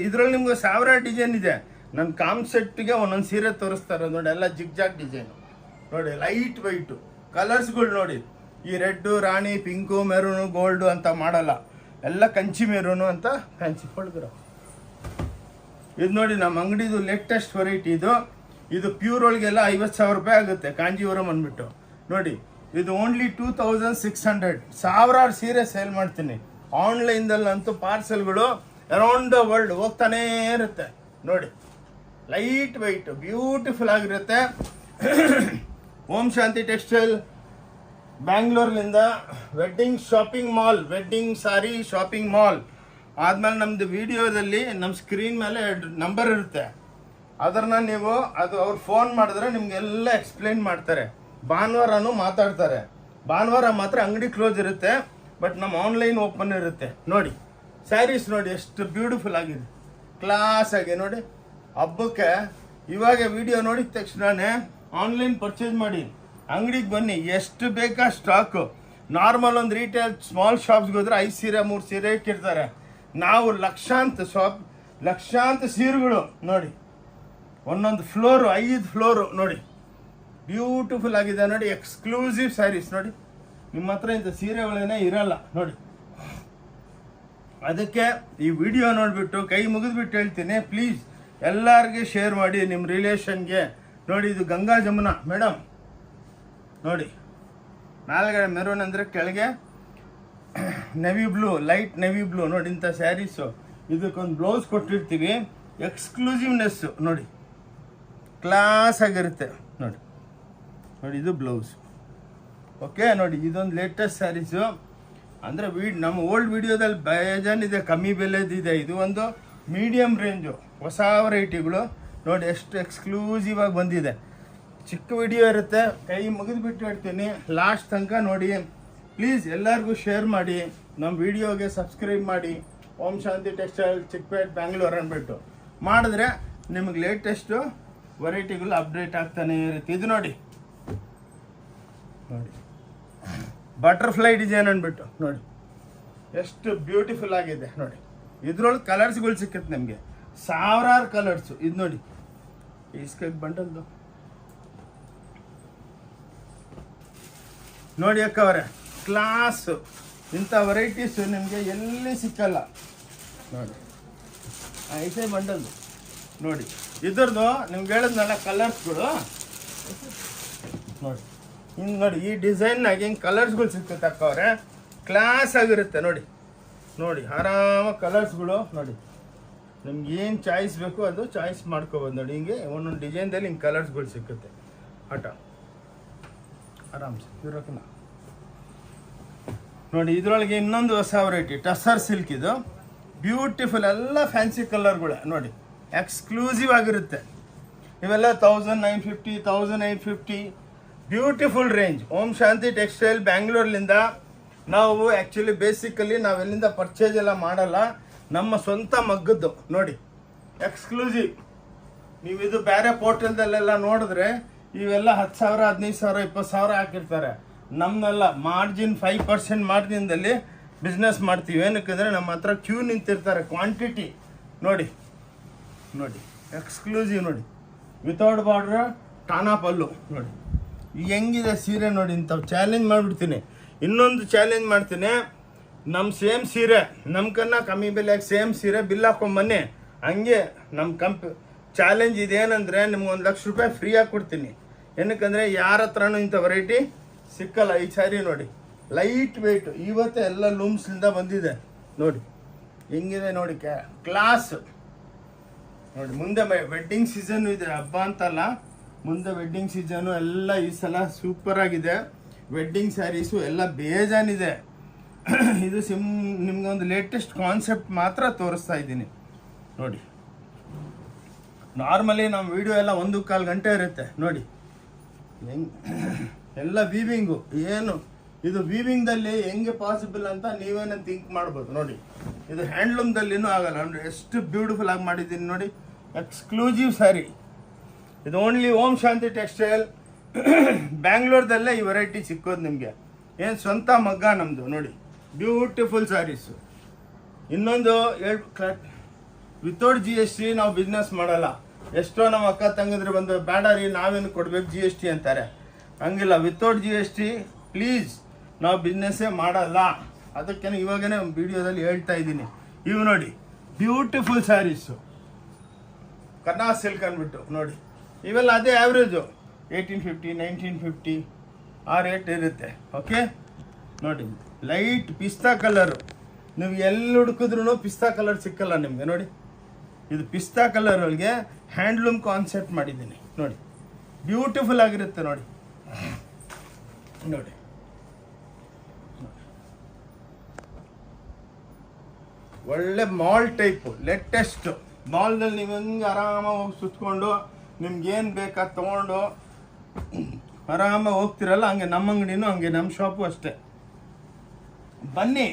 ಇದರಲ್ಲಿ ನಿಮ್ಗೆ 1000 ಡಿಸೈನ್ ಇದೆ. ನನ್ನ ಕಾನ್ಸೆಪ್ಟ್ಗೆ ಒಂದೊಂದು ಸೀರೆ ತೋರಿಸ್ತಾರೆ ನೋಡಿ. ಎಲ್ಲ ಜಿಗ್ಜಾಗ್ ಡಿಸೈನು ನೋಡಿ, ಲೈಟ್ ವೈಟು ಕಲರ್ಸ್ಗಳು ನೋಡಿ. ಈ ರೆಡ್ಡು, ರಾಣಿ, ಪಿಂಕು, ಮೆರೂನು, ಗೋಲ್ಡು ಅಂತ ಮಾಡಲ್ಲ. ಎಲ್ಲ ಕಂಚಿ ಮೆರೂನು ಅಂತ ಫ್ಯಾನ್ಸಿ ಕೊಡ್ದಿರೋ. ಇದು ನೋಡಿ ನಮ್ಮ ಅಂಗಡಿದು ಲೇಟೆಸ್ಟ್ ವೆರೈಟಿ ಇದು. ಇದು ಪ್ಯೂರ್ ಒಳಗೆಲ್ಲ 50,000 ರೂಪಾಯಿ ಆಗುತ್ತೆ. ಕಾಂಜೀವರಂ ಅಂದ್ಬಿಟ್ಟು ನೋಡಿ, ಇದು ಓನ್ಲಿ 2600. ಸಾವಿರಾರು ಸೀರೆ ಸೇಲ್ ಮಾಡ್ತೀನಿ ಆನ್ಲೈನ್ದಲ್ಲಂತೂ. ಪಾರ್ಸೆಲ್ಗಳು ಅರೌಂಡ್ ದ ವರ್ಲ್ಡ್ ಹೋಗ್ತಾನೇ ಇರುತ್ತೆ ನೋಡಿ. ಲೈಟ್ ವೆಯ್ಟ್ ಬ್ಯೂಟಿಫುಲ್ ಆಗಿರುತ್ತೆ. ಓಂ ಶಾಂತಿ ಟೆಕ್ಸ್ಟೈಲ್ ಬ್ಯಾಂಗ್ಳೂರ್ನಿಂದ wedding shopping mall, wedding sari shopping mall ಆದ್ಮೇಲೆ ನಮ್ದು ವಿಡಿಯೋದಲ್ಲಿ ನಮ್ಮ ಸ್ಕ್ರೀನ್ ಮೇಲೆ ನಂಬರ್ ಇರುತ್ತೆ. ಅದನ್ನ ನೀವು ಅವ್ರು ಫೋನ್ ಮಾಡಿದ್ರೆ ನಿಮ್ಗೆಲ್ಲ ಎಕ್ಸ್ಪ್ಲೈನ್ ಮಾಡ್ತಾರೆ. ಭಾನುವಾರನೂ ಮಾತಾಡ್ತಾರೆ. ಭಾನುವಾರ ಮಾತ್ರ ಅಂಗಡಿ ಕ್ಲೋಸ್ ಇರುತ್ತೆ, ಬಟ್ ನಮ್ಮ ಆನ್ಲೈನ್ ಓಪನ್ ಇರುತ್ತೆ. ನೋಡಿ ಸ್ಯಾರೀಸ್ ನೋಡಿ ಎಷ್ಟು ಬ್ಯೂಟಿಫುಲ್ ಆಗಿದೆ, ಕ್ಲಾಸ್ ಆಗಿ ನೋಡಿ. ಹಬ್ಬಕ್ಕೆ ಇವಾಗ ವಿಡಿಯೋ ನೋಡಿದ ತಕ್ಷಣನೇ ಆನ್ಲೈನ್ ಪರ್ಚೇಸ್ ಮಾಡಿ, ಅಂಗಡಿಗೆ ಬನ್ನಿ, ಎಷ್ಟು ಬೇಕಾ ಸ್ಟಾಕು. ನಾರ್ಮಲ್ ಒಂದು ರಿಟೇಲ್ ಸ್ಮಾಲ್ ಶಾಪ್ಸ್ಗೆ ಹೋದ್ರೆ 5 ಸೀರೆ 3 ಸೀರೆ ಇಟ್ಟಿರ್ತಾರೆ. ನಾವು ಲಕ್ಷಾಂತ ಸೀರೆಗಳು ನೋಡಿ, ಒಂದೊಂದು ಫ್ಲೋರು 5 ಫ್ಲೋರು ನೋಡಿ, ಬ್ಯೂಟಿಫುಲ್ ಆಗಿದೆ ನೋಡಿ. ಎಕ್ಸ್ಕ್ಲೂಸಿವ್ ಸ್ಯಾರೀಸ್ ನೋಡಿ. ನಿಮ್ಮ ಹತ್ರ ಇಂಥ ಸೀರೆಗಳೇನೇ ಇರಲ್ಲ ನೋಡಿ. ಅದಕ್ಕೆ ಈ ವಿಡಿಯೋ ನೋಡಿಬಿಟ್ಟು ಕೈ ಮುಗಿದ್ಬಿಟ್ಟು ಹೇಳ್ತೀನಿ, ಪ್ಲೀಸ್ ಎಲ್ಲರಿಗೆ ಶೇರ್ ಮಾಡಿ ನಿಮ್ಮ ರಿಲೇಷನ್ಗೆ. ನೋಡಿ ಇದು ಗಂಗಾ ಜಮುನಾ ಮೇಡಮ್ ನೋಡಿ, ಮೇಲ್ಗಡೆ ಮೆರೂನ್ ಅಂದರೆ ಕೆಳಗೆ navy blue, light navy blue ನೋಡಿ. ಇಂಥ ಸ್ಯಾರೀಸು ಇದಕ್ಕೊಂದು ಬ್ಲೌಸ್ ಕೊಟ್ಟಿರ್ತೀವಿ. ಎಕ್ಸ್ಕ್ಲೂಸಿವ್ನೆಸ್ಸು ನೋಡಿ, ಕ್ಲಾಸ್ ಆಗಿರುತ್ತೆ ನೋಡಿ. ನೋಡಿ ಇದು ಬ್ಲೌಸ್. ಓಕೆ ನೋಡಿ, ಇದೊಂದು ಲೇಟೆಸ್ಟ್ ಸ್ಯಾರೀಸು. ಅಂದರೆ ನಮ್ಮ ಓಲ್ಡ್ ವಿಡಿಯೋದಲ್ಲಿ ಬೇಜಾನಿದೆ, ಕಮ್ಮಿ ಬೆಲೆದಿದೆ. ಇದು ಒಂದು ಮೀಡಿಯಮ್ ರೇಂಜು ಹೊಸ ವೆರೈಟಿಗಳು ನೋಡಿ, ಎಷ್ಟು ಎಕ್ಸ್ಕ್ಲೂಸಿವ್ ಆಗಿ ಬಂದಿದೆ. ಚಿಕ್ಕ ವಿಡಿಯೋ ಇರುತ್ತೆ, ಕೈ ಮುಗಿದ್ಬಿಟ್ಟು ಹೇಳ್ತೀನಿ, ಲಾಸ್ಟ್ ತನಕ ನೋಡಿ. ಪ್ಲೀಸ್ ಎಲ್ಲರಿಗೂ ಶೇರ್ ಮಾಡಿ, ನಮ್ಮ ವಿಡಿಯೋಗೆ ಸಬ್ಸ್ಕ್ರೈಬ್ ಮಾಡಿ. ಓಂ ಶಾಂತಿ ಟೆಕ್ಸ್ಟೈಲ್ ಚಿಕ್ಕಪೇಟ್ ಬ್ಯಾಂಗ್ಳೂರ್ ಅಂದ್ಬಿಟ್ಟು ಮಾಡಿದ್ರೆ ನಿಮಗೆ ಲೇಟೆಸ್ಟು ವೆರೈಟಿಗಳು ಅಪ್ಡೇಟ್ ಆಗ್ತಾನೆ ಇರುತ್ತೆ. ಇದು ನೋಡಿ ನೋಡಿ, ಬಟರ್ಫ್ಲೈ ಡಿಸೈನ್ ಅಂದ್ಬಿಟ್ಟು ನೋಡಿ, ಎಷ್ಟು ಬ್ಯೂಟಿಫುಲ್ ಆಗಿದೆ ನೋಡಿ. ಇದ್ರೊಳಗೆ ಕಲರ್ಸ್ಗಳು ಸಿಕ್ಕುತ್ತೆ ನಿಮಗೆ, ಸಾವಿರಾರು ಕಲರ್ಸು. ಇದು ನೋಡಿ ಇಸ್ಕೇಟ್ ಬಂಡಲ್ದು ನೋಡಿ ಅಕ್ಕವರೆ, ಕ್ಲಾಸು. ಇಂಥ ವೆರೈಟೀಸು ನಿಮಗೆ ಎಲ್ಲಿ ಸಿಕ್ಕಲ್ಲ ನೋಡಿ. ಐಸೆ ಬಂಡಲ್ದು ನೋಡಿ, ಇದ್ರದ್ದು ನಿಮ್ಗೆ ಹೇಳಿದ್ನಲ್ಲ ಕಲರ್ಸ್ಗಳು ನೋಡಿ. ಹಿಂಗೆ ನೋಡಿ, ಈ ಡಿಸೈನ್ನಾಗಿ ಹಿಂಗೆ ಕಲರ್ಸ್ಗಳು ಸಿಗ್ತೈತೆ ಅಕ್ಕವ್ರೆ, ಕ್ಲಾಸ್ ಆಗಿರುತ್ತೆ ನೋಡಿ. ನೋಡಿ ಆರಾಮಾಗಿ ಕಲರ್ಸ್ಗಳು ನೋಡಿ, ನಿಮ್ಗೆ ಏನು ಚಾಯ್ಸ್ ಬೇಕು ಅದು ಚಾಯ್ಸ್ ಮಾಡ್ಕೋಬೋದು ನೋಡಿ. ಹಿಂಗೆ ಒಂದೊಂದು ಡಿಸೈನ್ದಲ್ಲಿ ಹಿಂಗೆ ಕಲರ್ಸ್ಗಳು ಸಿಕ್ಕುತ್ತೆ. ಆಟ ಆರಾಮ್ಸೆ ಇರೋಕನ ನೋಡಿ. ಇದರೊಳಗೆ ಇನ್ನೊಂದು ಹೊಸ ವೆರೈಟಿ ಟಸರ್ ಸಿಲ್ಕ್. ಇದು ಬ್ಯೂಟಿಫುಲ್, ಎಲ್ಲ ಫ್ಯಾನ್ಸಿ ಕಲರ್ಗಳೇ ನೋಡಿ, ಎಕ್ಸ್ಕ್ಲೂಸಿವ್ ಆಗಿರುತ್ತೆ. ಇವೆಲ್ಲ 1950, 1850 ಬ್ಯೂಟಿಫುಲ್ ರೇಂಜ್. ಓಂ ಶಾಂತಿ ಟೆಕ್ಸ್ಟೈಲ್ ಬ್ಯಾಂಗ್ಳೂರ್ಲಿಂದ ನಾವು ಆ್ಯಕ್ಚುಲಿ ಬೇಸಿಕಲಿ ನಾವೆಲ್ಲಿಂದ ಪರ್ಚೇಸ್ ಎಲ್ಲ ಮಾಡಲ್ಲ, ನಮ್ಮ ಸ್ವಂತ ಮಗ್ಗದ್ದು ನೋಡಿ, ಎಕ್ಸ್ಕ್ಲೂಸಿವ್. ನೀವು ಇದು ಬೇರೆ ಪೋರ್ಟಲ್ದಲ್ಲೆಲ್ಲ ನೋಡಿದ್ರೆ ಇವೆಲ್ಲ 10,000, 15,000, 20,000 ಹಾಕಿರ್ತಾರೆ. ನಮ್ಮನ್ನೆಲ್ಲ ಮಾರ್ಜಿನ್ 5% ಮಾರ್ಜಿನ್ದಲ್ಲಿ ಬಿಸ್ನೆಸ್ ಮಾಡ್ತೀವಿ. ಏನಕ್ಕಂದರೆ ನಮ್ಮ ಹತ್ರ ಕ್ಯೂ ನಿಂತಿರ್ತಾರೆ, ಕ್ವಾಂಟಿಟಿ ನೋಡಿ ನೋಡಿ, ಎಕ್ಸ್ಕ್ಲೂಸಿವ್ ನೋಡಿ, ವಿತೌಟ್ ಬಾರ್ಡ್ರ್ ಟಾನಾ ಪಲ್ಲು ನೋಡಿ. ಹೆಂಗಿದೆ ಸೀರೆ ನೋಡಿ. ಇಂಥವು ಚಾಲೆಂಜ್ ಮಾಡಿಬಿಡ್ತೀನಿ. ಇನ್ನೊಂದು ಚಾಲೆಂಜ್ ಮಾಡ್ತೀನಿ, ನಮ್ಮ ಸೇಮ್ ಸೀರೆ ನಮ್ಕನ್ನ ಕಮ್ಮಿ ಬೆಲೆಯಾಗಿ ಸೇಮ್ ಸೀರೆ ಬಿಲ್ ಹಾಕೊಂಬನ್ನಿ. ಹಂಗೆ ನಮ್ಮ ಚಾಲೆಂಜ್ ಇದೇನೆಂದರೆ ನಿಮ್ಗೆ 1 ಲಕ್ಷ ರೂಪಾಯಿ ಫ್ರೀಯಾಗಿ ಕೊಡ್ತೀನಿ. ಏನಕ್ಕಂದರೆ ಯಾರ ಹತ್ರನೂ ಇಂಥ ವೆರೈಟಿ ಸಿಕ್ಕಲ್ಲ. ಈ ಸ್ಯಾರಿ ನೋಡಿ, ಲೈಟ್ ವೆಯ್ಟು, ಇವತ್ತೇ ಎಲ್ಲ ಲೂಮ್ಸ್ಲಿಂದ ಬಂದಿದೆ ನೋಡಿ. ಹೆಂಗಿದೆ ನೋಡಿ, ಕ್ಲಾಸ್ ನೋಡಿ. ಮುಂದೆ ವೆಡ್ಡಿಂಗ್ ಸೀಸನ್ನು ಇದೆ, ಹಬ್ಬ ಅಂತಲ್ಲ, ಮುಂದೆ ವೆಡ್ಡಿಂಗ್ ಸೀಸನು ಎಲ್ಲ ಈ ಸಲ ಸೂಪರ್ ಆಗಿದೆ. ವೆಡ್ಡಿಂಗ್ ಸ್ಯಾರೀಸು ಎಲ್ಲ ಬೇಜಾನಿದೆ. ಇದು ನಿಮ್ಗೆ ಒಂದು ಲೇಟೆಸ್ಟ್ ಕಾನ್ಸೆಪ್ಟ್ ಮಾತ್ರ ತೋರಿಸ್ತಾ ಇದ್ದೀನಿ ನೋಡಿ. ನಾರ್ಮಲಿ ನಮ್ಮ ವಿಡಿಯೋ ಎಲ್ಲ 1-1/4 ಗಂಟೆ ಇರುತ್ತೆ ನೋಡಿ. ಎಲ್ಲ ವೀವಿಂಗು ಏನು, ಇದು ವೀವಿಂಗ್ದಲ್ಲಿ ಹೆಂಗೆ ಪಾಸಿಬಲ್ ಅಂತ ನೀವೇನೋ ಥಿಂಕ್ ಮಾಡ್ಬೋದು ನೋಡಿ. ಇದು ಹ್ಯಾಂಡ್ಲೂಮ್ದಲ್ಲಿನೂ ಆಗಲ್ಲ ನೋಡಿ, ಎಷ್ಟು ಬ್ಯೂಟಿಫುಲ್ ಆಗಿ ಮಾಡಿದ್ದೀನಿ ನೋಡಿ. ಎಕ್ಸ್ಕ್ಲೂಸಿವ್ ಸ್ಯಾರಿ. ಇದು ಓನ್ಲಿ ಓಂ ಶಾಂತಿ ಟೆಕ್ಸ್ಟೈಲ್ ಬ್ಯಾಂಗ್ಳೂರ್ದಲ್ಲೇ ಈ ವೆರೈಟಿ ಸಿಕ್ಕೋದು ನಿಮಗೆ. ಏನು ಸ್ವಂತ ಮಗ್ಗ ನಮ್ಮದು ನೋಡಿ, ಬ್ಯೂಟಿಫುಲ್ ಸ್ಯಾರೀಸು. ಇನ್ನೊಂದು ವಿತೌಟ್ GST ನಾವು ಬಿಸ್ನೆಸ್ ಮಾಡಲ್ಲ. ಎಷ್ಟೋ ನಮ್ಮ ಅಕ್ಕ ತಂಗಿದ್ರೆ ಬಂದು ಬೇಡ ರೀ ನಾವೇನು ಕೊಡ್ಬೇಕು GST ಅಂತಾರೆ. ಹಂಗಿಲ್ಲ, ವಿತೌಟ್ GST ಪ್ಲೀಸ್ ನಾವು ಬಿಸ್ನೆಸ್ಸೇ ಮಾಡಲ್ಲ. ಅದಕ್ಕೆ ಇವಾಗನೇ ವಿಡಿಯೋದಲ್ಲಿ ಹೇಳ್ತಾ ಇದ್ದೀನಿ. ಇವು ನೋಡಿ ಬ್ಯೂಟಿಫುಲ್ ಸ್ಯಾರೀಸು, ಕನ್ನಾ ಸಿಲ್ಕ್ ಅಂದ್ಬಿಟ್ಟು ನೋಡಿ, ಇವೆಲ್ಲ ಅದೇ ಆ್ಯಾವ್ರೇಜು 1850 1950 ಆ ರೇಟ್ ಇರುತ್ತೆ. ಓಕೆ ನೋಡಿ, ಲೈಟ್ ಪಿಸ್ತಾ ಕಲರು, ನೀವು ಎಲ್ಲಿ ಹುಡುಕಿದ್ರೂ ಪಿಸ್ತಾ ಕಲರ್ ಸಿಕ್ಕಲ್ಲ ನಿಮಗೆ. ನೋಡಿ, ಇದು ಪಿಸ್ತಾ ಕಲರ್ ಒಳಗೆ ಹ್ಯಾಂಡ್ಲೂಮ್ ಕಾನ್ಸೆಪ್ಟ್ ಮಾಡಿದ್ದೀನಿ ನೋಡಿ, ಬ್ಯೂಟಿಫುಲ್ ಆಗಿರುತ್ತೆ ನೋಡಿ. ನೋಡಿ ಒಳ್ಳೆ ಮಾಲ್ ಟೈಪು, ಲೇಟೆಸ್ಟ್ ಮಾಲ್ನಲ್ಲಿ ನೀವು ಹಂಗೆ ಆರಾಮಾಗಿ ಹೋಗಿ ಸುತ್ಕೊಂಡು ನಿಮ್ಗೇನು ಬೇಕಾ ತೊಗೊಂಡು ಆರಾಮಾಗಿ ಹೋಗ್ತಿರಲ್ಲ, ಹಂಗೆ ನಮ್ಮ ಅಂಗಡಿನೂ ಹಂಗೆ, ನಮ್ಮ ಶಾಪು ಅಷ್ಟೇ. ಬನ್ನಿ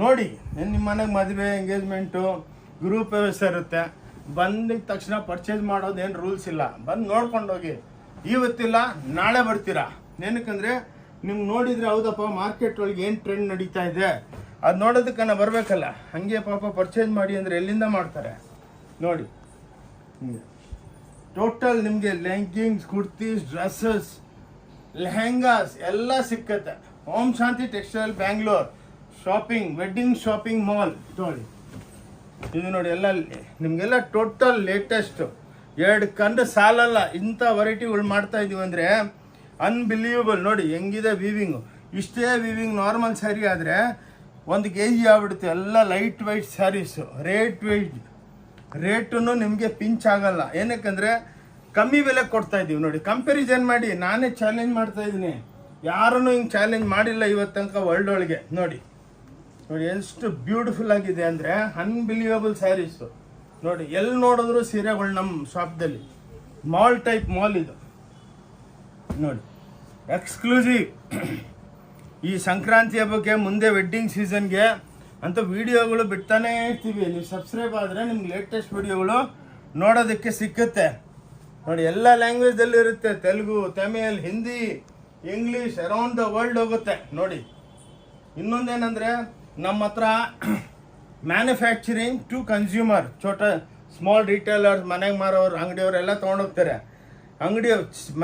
ನೋಡಿ, ನಿಮ್ಮ ಮನೆಗೆ ಮದುವೆ ಎಂಗೇಜ್ಮೆಂಟು ಗ್ರೂಪ್ ವ್ಯವಸ್ಥೆ ಇರುತ್ತೆ. ಬಂದಿದ ತಕ್ಷಣ ಪರ್ಚೇಸ್ ಮಾಡೋದೇನು ರೂಲ್ಸ್ ಇಲ್ಲ, ಬಂದು ನೋಡ್ಕೊಂಡೋಗಿ. ಇವತ್ತಿಲ್ಲ ನಾಳೆ ಬರ್ತೀರಾ. ಏನಕ್ಕಂದರೆ ನಿಮ್ಗೆ ನೋಡಿದರೆ ಹೌದಪ್ಪ ಮಾರ್ಕೆಟ್ ಒಳಗೆ ಏನು ಟ್ರೆಂಡ್ ನಡೀತಾ ಇದೆ ಅದು ನೋಡೋದಕ್ಕನ್ನ ಬರಬೇಕಲ್ಲ. ಹಾಗೆ ಪಾಪ ಪರ್ಚೇಸ್ ಮಾಡಿ ಅಂದರೆ ಎಲ್ಲಿಂದ ಮಾಡ್ತಾರೆ ನೋಡಿ. ಟೋಟಲ್ ನಿಮಗೆ ಲೆಗ್ಗಿಂಗ್ಸ್, ಕುರ್ತೀಸ್, ಡ್ರೆಸ್ಸಸ್, ಲೆಹೆಂಗಾಸ್ ಎಲ್ಲ ಸಿಕ್ಕತ್ತೆ. Om Shanti textile Bangalore shopping, wedding shopping mall ನೋಡಿ. ಇದು ನೋಡಿ, ಎಲ್ಲ ನಿಮಗೆಲ್ಲ ಟೋಟಲ್ ಲೇಟೆಸ್ಟು, ಎರಡು ಕಂಡು ಸಾಲಲ್ಲ. ಇಂಥ ವೆರೈಟಿಗಳು ಮಾಡ್ತಾ ಇದೀವಿ ಅಂದರೆ ಅನ್ಬಿಲೀವಬಲ್. ನೋಡಿ ಹೆಂಗಿದೆ ವೀವಿಂಗು, ಇಷ್ಟೇ ವೀವಿಂಗ್ ನಾರ್ಮಲ್ ಸ್ಯಾರಿ ಆದರೆ 1 kg ಆಗ್ಬಿಡುತ್ತೆ. ಎಲ್ಲ ಲೈಟ್ ವೈಟ್ ಸ್ಯಾರೀಸು, ರೇಟು ನಿಮಗೆ ಪಿಂಚ್ ಆಗಲ್ಲ. ಏನಕ್ಕಂದರೆ ಕಮ್ಮಿ ಬೆಲೆ ಕೊಡ್ತಾ ಇದ್ದೀವಿ ನೋಡಿ. ಕಂಪ್ಯಾರಿಸನ್ ಮಾಡಿ, ನಾನೇ ಚಾಲೆಂಜ್ ಮಾಡ್ತಾ ಇದ್ದೀನಿ, ಯಾರನ್ನೂ ಹಿಂಗೆ ಚಾಲೆಂಜ್ ಮಾಡಿಲ್ಲ ಇವತ್ತು ತನಕ ವರ್ಲ್ಡ್ ಒಳಗೆ. ನೋಡಿ ನೋಡಿ ಎಷ್ಟು ಬ್ಯೂಟಿಫುಲ್ ಆಗಿದೆ ಅಂದರೆ ಅನ್ಬಿಲೀವಬಲ್ ಸ್ಯಾರೀಸು ನೋಡಿ. ಎಲ್ಲಿ ನೋಡಿದ್ರು ಸೀರೆಗಳು ನಮ್ಮ ಶಾಪ್ದಲ್ಲಿ. ಮಾಲ್ ಟೈಪ್ ಮಾಲ್ ಇದು ನೋಡಿ, ಎಕ್ಸ್ಕ್ಲೂಸಿವ್. ಈ ಸಂಕ್ರಾಂತಿ ಹಬ್ಬಕ್ಕೆ ಮುಂದೆ ವೆಡ್ಡಿಂಗ್ ಸೀಸನ್ಗೆ ಅಂತ ವಿಡಿಯೋಗಳು ಬಿಡ್ತಾನೇ ಇರ್ತೀವಿ. ನೀವು ಸಬ್ಸ್ಕ್ರೈಬ್ ಆದರೆ ನಿಮ್ಗೆ ಲೇಟೆಸ್ಟ್ ವಿಡಿಯೋಗಳು ನೋಡೋದಕ್ಕೆ ಸಿಕ್ಕುತ್ತೆ ನೋಡಿ. ಎಲ್ಲ ಲ್ಯಾಂಗ್ವೇಜಲ್ಲಿ ಇರುತ್ತೆ, Telugu, Tamil, Hindi, English, around the world ಹೋಗುತ್ತೆ ನೋಡಿ. ಇನ್ನೊಂದೇನೆಂದರೆ ನಮ್ಮ ಹತ್ರ manufacturing to consumer, small retailers, ಮನೆಗೆ ಮಾರೋರು, ಅಂಗಡಿಯವರೆಲ್ಲ ತೊಗೊಂಡೋಗ್ತಾರೆ. ಅಂಗಡಿ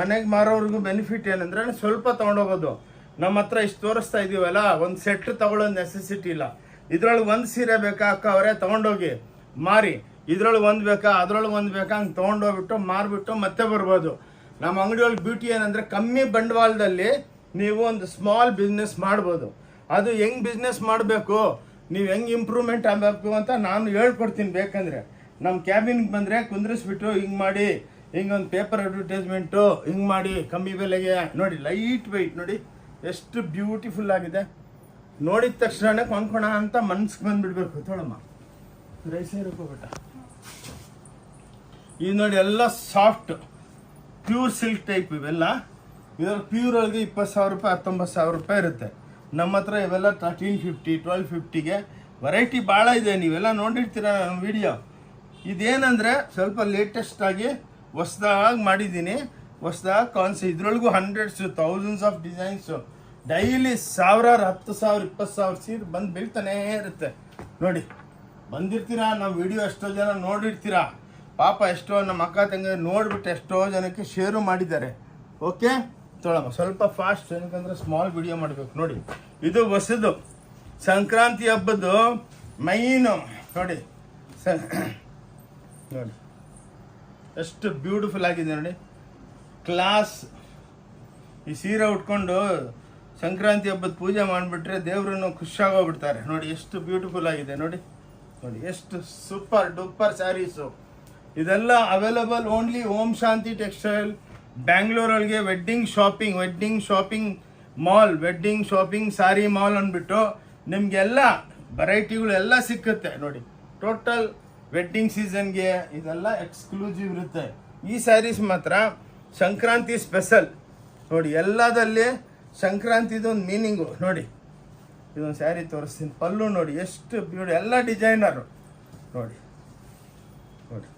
ಮನೆಗೆ ಮಾರೋರ್ಗೂ ಬೆನಿಫಿಟ್ ಏನಂದರೆ ಸ್ವಲ್ಪ ತೊಗೊಂಡೋಗೋದು. ನಮ್ಮ ಹತ್ರ ಇಷ್ಟು ತೋರಿಸ್ತಾ ಇದ್ದೀವಲ್ಲ, ಒಂದು ಸೆಟ್ ತೊಗೊಳ್ಳೋದು ನೆಸೆಸಿಟಿ ಇಲ್ಲ. ಇದ್ರೊಳಗೆ ಒಂದು ಸೀರೆ ಬೇಕಾ ಅಕ್ಕ ಅವರೇ ತೊಗೊಂಡೋಗಿ ಮಾರಿ, ಇದ್ರೊಳಗೆ ಒಂದು ಬೇಕಾ ಅದ್ರೊಳಗೆ ಒಂದು ಬೇಕಾ ಹಂಗೆ ತೊಗೊಂಡೋಗ್ಬಿಟ್ಟು ಮಾರಿಬಿಟ್ಟು ಮತ್ತೆ ಬರ್ಬೋದು. ನಮ್ಮ ಅಂಗಡಿಯೊಳಗೆ ಬ್ಯೂಟಿ ಏನಂದರೆ ಕಮ್ಮಿ ಬಂಡವಾಳದಲ್ಲಿ ನೀವು ಒಂದು ಸ್ಮಾಲ್ ಬಿಸ್ನೆಸ್ ಮಾಡ್ಬೋದು. ಅದು ಹೆಂಗೆ ಬಿಸ್ನೆಸ್ ಮಾಡಬೇಕು, ನೀವು ಹೆಂಗೆ ಇಂಪ್ರೂವ್ಮೆಂಟ್ ಆಗಬೇಕು ಅಂತ ನಾನು ಹೇಳ್ಕೊಡ್ತೀನಿ. ಬೇಕಂದರೆ ನಮ್ಮ ಕ್ಯಾಬಿನ್ಗೆ ಬಂದರೆ ಕುಂದ್ರಿಸ್ಬಿಟ್ಟು ಹಿಂಗೆ ಮಾಡಿ, ಹಿಂಗೊಂದು ಪೇಪರ್ ಅಡ್ವರ್ಟೈಸ್ಮೆಂಟು ಹಿಂಗೆ ಮಾಡಿ ಕಮ್ಮಿ ಬೆಲೆಗೆ ನೋಡಿ. ಲೈಟ್ ವೆಯ್ಟ್ ನೋಡಿ ಎಷ್ಟು ಬ್ಯೂಟಿಫುಲ್ ಆಗಿದೆ. ನೋಡಿದ ತಕ್ಷಣ ಕೊಂಡ್ಕೊಣ ಅಂತ ಮನ್ಸಿಗೆ ಬಂದುಬಿಡ್ಬೇಕು. ತೊಳಮ್ಮ ರೈಸೇರಕ್ಕೋಗ್ಬಿಟ್ಟ. ಇದು ನೋಡಿ ಎಲ್ಲ ಸಾಫ್ಟ್ ಪ್ಯೂರ್ ಸಿಲ್ಕ್ ಟೈಪ್ ಇವೆಲ್ಲ. ಇದರಲ್ಲಿ ಪ್ಯೂರ್ ಒಳಗೆ 20,000 ರೂಪಾಯಿ 19,000 ರೂಪಾಯಿ ಇರುತ್ತೆ. ನಮ್ಮ ಹತ್ರ ಇವೆಲ್ಲ 1350 1250ಗೆ ವೆರೈಟಿ ಭಾಳ ಇದೆ. ನೀವೆಲ್ಲ ನೋಡಿರ್ತೀರ ನಮ್ಮ ವಿಡಿಯೋ. ಇದೇನಂದರೆ ಸ್ವಲ್ಪ ಲೇಟೆಸ್ಟಾಗಿ ಹೊಸ್ದಾಗಿ ಮಾಡಿದ್ದೀನಿ, ಹೊಸ್ದಾಗಿ ಕಾನ್ಸೆಪ್ಟ್. ಇದ್ರೊಳಗೂ hundreds thousands of designs daily 1000 10,000 20,000 ಸೀರೆ ಬಂದು ಬೀಳ್ತಾನೇ ಇರುತ್ತೆ ನೋಡಿ. ಬಂದಿರ್ತೀರಾ, ನಮ್ಮ ವಿಡಿಯೋ ಎಷ್ಟೋ ಜನ ನೋಡಿರ್ತೀರಾ. ಪಾಪ ಎಷ್ಟೋ ನಮ್ಮ ಅಕ್ಕ ತಂಗಿ ನೋಡಿಬಿಟ್ಟು ಎಷ್ಟೋ ಜನಕ್ಕೆ ಶೇರು ಮಾಡಿದ್ದಾರೆ. ಓಕೆ ತೊಳಮ್ಮ ಸ್ವಲ್ಪ ಫಾಸ್ಟ್, ಏನಕ್ಕಂದ್ರೆ ಸ್ಮಾಲ್ ವಿಡಿಯೋ ಮಾಡಬೇಕು ನೋಡಿ. ಇದು ಹೊಸದು ಸಂಕ್ರಾಂತಿ ಹಬ್ಬದ್ದು ಮೈನು ನೋಡಿ. ನೋಡಿ ಎಷ್ಟು ಬ್ಯೂಟಿಫುಲ್ ಆಗಿದೆ ನೋಡಿ, ಕ್ಲಾಸ್. ಈ ಸೀರೆ ಉಟ್ಕೊಂಡು ಸಂಕ್ರಾಂತಿ ಹಬ್ಬದ ಪೂಜೆ ಮಾಡಿಬಿಟ್ರೆ ದೇವ್ರನ್ನು ಖುಷಿಯಾಗೋಗ್ಬಿಡ್ತಾರೆ ನೋಡಿ. ಎಷ್ಟು ಬ್ಯೂಟಿಫುಲ್ ಆಗಿದೆ ನೋಡಿ. ನೋಡಿ ಎಷ್ಟು ಸೂಪರ್ ಡೂಪರ್ ಸ್ಯಾರೀಸು. ಇದೆಲ್ಲ available only Om Shanti textile ಬ್ಯಾಂಗ್ಳೂರೊಳಗೆ wedding shopping mall, wedding shopping sari mall ಅಂದ್ಬಿಟ್ಟು ನಿಮಗೆಲ್ಲ ವೆರೈಟಿಗಳೆಲ್ಲ ಸಿಕ್ಕುತ್ತೆ ನೋಡಿ. ಟೋಟಲ್ ವೆಡ್ಡಿಂಗ್ ಸೀಸನ್ಗೆ ಇದೆಲ್ಲ ಎಕ್ಸ್ಕ್ಲೂಸಿವ್ ಇರುತ್ತೆ. ಈ ಸ್ಯಾರೀಸ್ ಮಾತ್ರ ಸಂಕ್ರಾಂತಿ ಸ್ಪೆಷಲ್ ನೋಡಿ. ಎಲ್ಲದಲ್ಲಿ ಸಂಕ್ರಾಂತಿದು ಒಂದು ಮೀನಿಂಗು ನೋಡಿ. ಇದೊಂದು ಸ್ಯಾರಿ ತೋರಿಸ್ತೀನಿ, ಪಲ್ಲು ನೋಡಿ ಎಷ್ಟು ಬ್ಯೂಟಿ, ಎಲ್ಲ ಡಿಸೈನರು ನೋಡಿ. ನೋಡಿ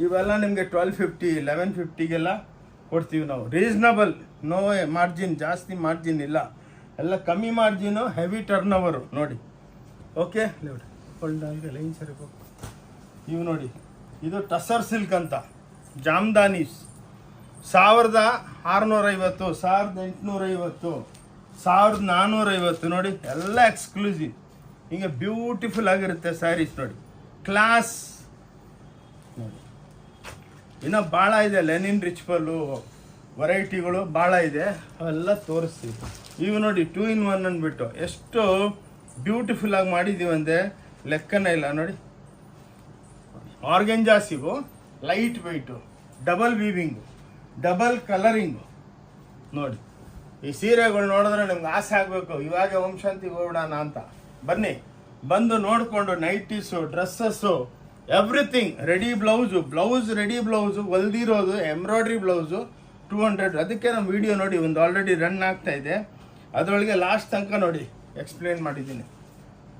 ಇವೆಲ್ಲ ನಿಮಗೆ 1250 1150ಗೆಲ್ಲ ಕೊಡ್ತೀವಿ ನಾವು. ರೀಸ್ನಬಲ್, ನೋ ಮಾರ್ಜಿನ್, ಜಾಸ್ತಿ ಮಾರ್ಜಿನ್ ಇಲ್ಲ, ಎಲ್ಲ ಕಮ್ಮಿ ಮಾರ್ಜಿನು, ಹೆವಿ ಟರ್ನ್ ಓವರು ನೋಡಿ. ಓಕೆ ಲೈನ್ ಸರಿ. ಇವು ನೋಡಿ, ಇದು ಟಸರ್ ಸಿಲ್ಕ್ ಅಂತ ಜಾಮ್ದಾನೀಸ್ 1650 1850 1450 ನೋಡಿ. ಎಲ್ಲ ಎಕ್ಸ್ಕ್ಲೂಸಿವ್, ಹಿಂಗೆ ಬ್ಯೂಟಿಫುಲ್ ಆಗಿರುತ್ತೆ ಸ್ಯಾರೀಸ್ ನೋಡಿ. ಕ್ಲಾಸ್ ಇನ್ನು ಭಾಳ ಇದೆ, ಲೆನಿನ್ ರಿಚ್ಪಲ್ಲು ವೆರೈಟಿಗಳು ಭಾಳ ಇದೆ, ಅವೆಲ್ಲ ತೋರಿಸ್ತೀವಿ. ಇವು ನೋಡಿ 2 in 1 ಅಂದ್ಬಿಟ್ಟು ಎಷ್ಟು ಬ್ಯೂಟಿಫುಲ್ ಆಗಿ ಮಾಡಿದ್ದೀವಿ ಅಂದರೆ ಲೆಕ್ಕನೇ ಇಲ್ಲ ನೋಡಿ. ಆರ್ಗೆಂಜಾಸ್ ಇವು, light weight, double weaving, double colouring ನೋಡಿ. ಈ ಸೀರೆಗಳು ನೋಡಿದ್ರೆ ನಿಮ್ಗೆ ಆಸೆ ಆಗಬೇಕು ಇವಾಗ ಓಂ ಶಾಂತಿಗೆ ಹೋಗೋಣ ಅಂತ. ಬನ್ನಿ, ಬಂದು ನೋಡಿಕೊಂಡು nighties, dresses, everything ready. Blouse ready blouse ಹೊಲ್ದಿರೋದು, ಎಂಬ್ರಾಯ್ಡ್ರಿ ಬ್ಲೌಸು 200. ಅದಕ್ಕೆ ನಮ್ಮ ವಿಡಿಯೋ ನೋಡಿ ಒಂದು ಆಲ್ರೆಡಿ ರನ್ ಆಗ್ತಾ ಇದೆ, ಅದರೊಳಗೆ ಲಾಸ್ಟ್ ತನಕ ನೋಡಿ ಎಕ್ಸ್ಪ್ಲೇನ್ ಮಾಡಿದ್ದೀನಿ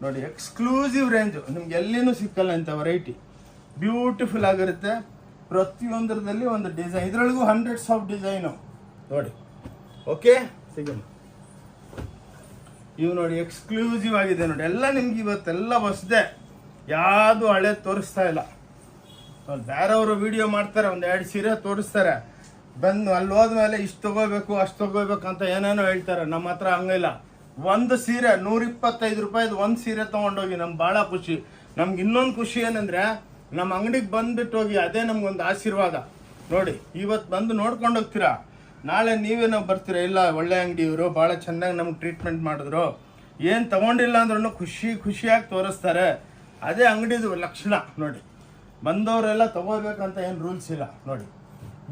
ನೋಡಿ. ಎಕ್ಸ್ಕ್ಲೂಸಿವ್ ರೇಂಜು, ನಿಮ್ಗೆ ಎಲ್ಲಿನೂ ಸಿಕ್ಕಲ್ಲ ಇಂಥ ವೆರೈಟಿ. ಬ್ಯೂಟಿಫುಲ್ ಆಗಿರುತ್ತೆ, ಪ್ರತಿಯೊಂದರದಲ್ಲಿ ಒಂದು ಡಿಸೈನ್, ಇದರೊಳಗೂ ಹಂಡ್ರೆಡ್ಸ್ ಆಫ್ ಡಿಸೈನು ನೋಡಿ. ಓಕೆ, ಸಿಗೋಣ. ಇವು ನೋಡಿ ಎಕ್ಸ್ಕ್ಲೂಸಿವ್ ಆಗಿದೆ ನೋಡಿ, ಎಲ್ಲ ನಿಮ್ಗೆ ಇವತ್ತೆಲ್ಲ ಹೊಸದೆ, ಯಾವುದು ಹಳೆ ತೋರಿಸ್ತಾ ಇಲ್ಲ. ಬೇರೆಯವರು ವಿಡಿಯೋ ಮಾಡ್ತಾರೆ, ಒಂದು 2 ಸೀರೆ ತೋರಿಸ್ತಾರೆ, ಬಂದು ಅಲ್ಲಿ ಹೋದ್ಮೇಲೆ ಇಷ್ಟು ತೊಗೋಬೇಕು ಅಷ್ಟು ತೊಗೋಬೇಕು ಅಂತ ಏನೇನೋ ಹೇಳ್ತಾರೆ. ನಮ್ಮ ಹತ್ರ ಹಂಗಿಲ್ಲ. ಒಂದು ಸೀರೆ 125 ರೂಪಾಯಿದು ಒಂದು ಸೀರೆ ತೊಗೊಂಡೋಗಿ ನಮ್ಗೆ ಭಾಳ ಖುಷಿ. ನಮ್ಗೆ ಇನ್ನೊಂದು ಖುಷಿ ಏನಂದರೆ ನಮ್ಮ ಅಂಗಡಿಗೆ ಬಂದುಬಿಟ್ಟು ಹೋಗಿ, ಅದೇ ನಮ್ಗೊಂದು ಆಶೀರ್ವಾದ ನೋಡಿ. ಇವತ್ತು ಬಂದು ನೋಡ್ಕೊಂಡು ಹೋಗ್ತೀರಾ, ನಾಳೆ ನೀವೇನೋ ಬರ್ತೀರಾ, ಇಲ್ಲ ಒಳ್ಳೆ ಅಂಗಡಿ ಇವರು ಭಾಳ ಚೆನ್ನಾಗಿ ನಮ್ಗೆ ಟ್ರೀಟ್ಮೆಂಟ್ ಮಾಡಿದ್ರು, ಏನು ತೊಗೊಂಡಿಲ್ಲ ಅಂದ್ರೂ ಖುಷಿಯಾಗಿ ತೋರಿಸ್ತಾರೆ. ಅದೇ ಅಂಗಡಿದು ಲಕ್ಷಣ ನೋಡಿ. ಬಂದವರೆಲ್ಲ ತೊಗೋಬೇಕಂತ ಏನು ರೂಲ್ಸ್ ಇಲ್ಲ ನೋಡಿ.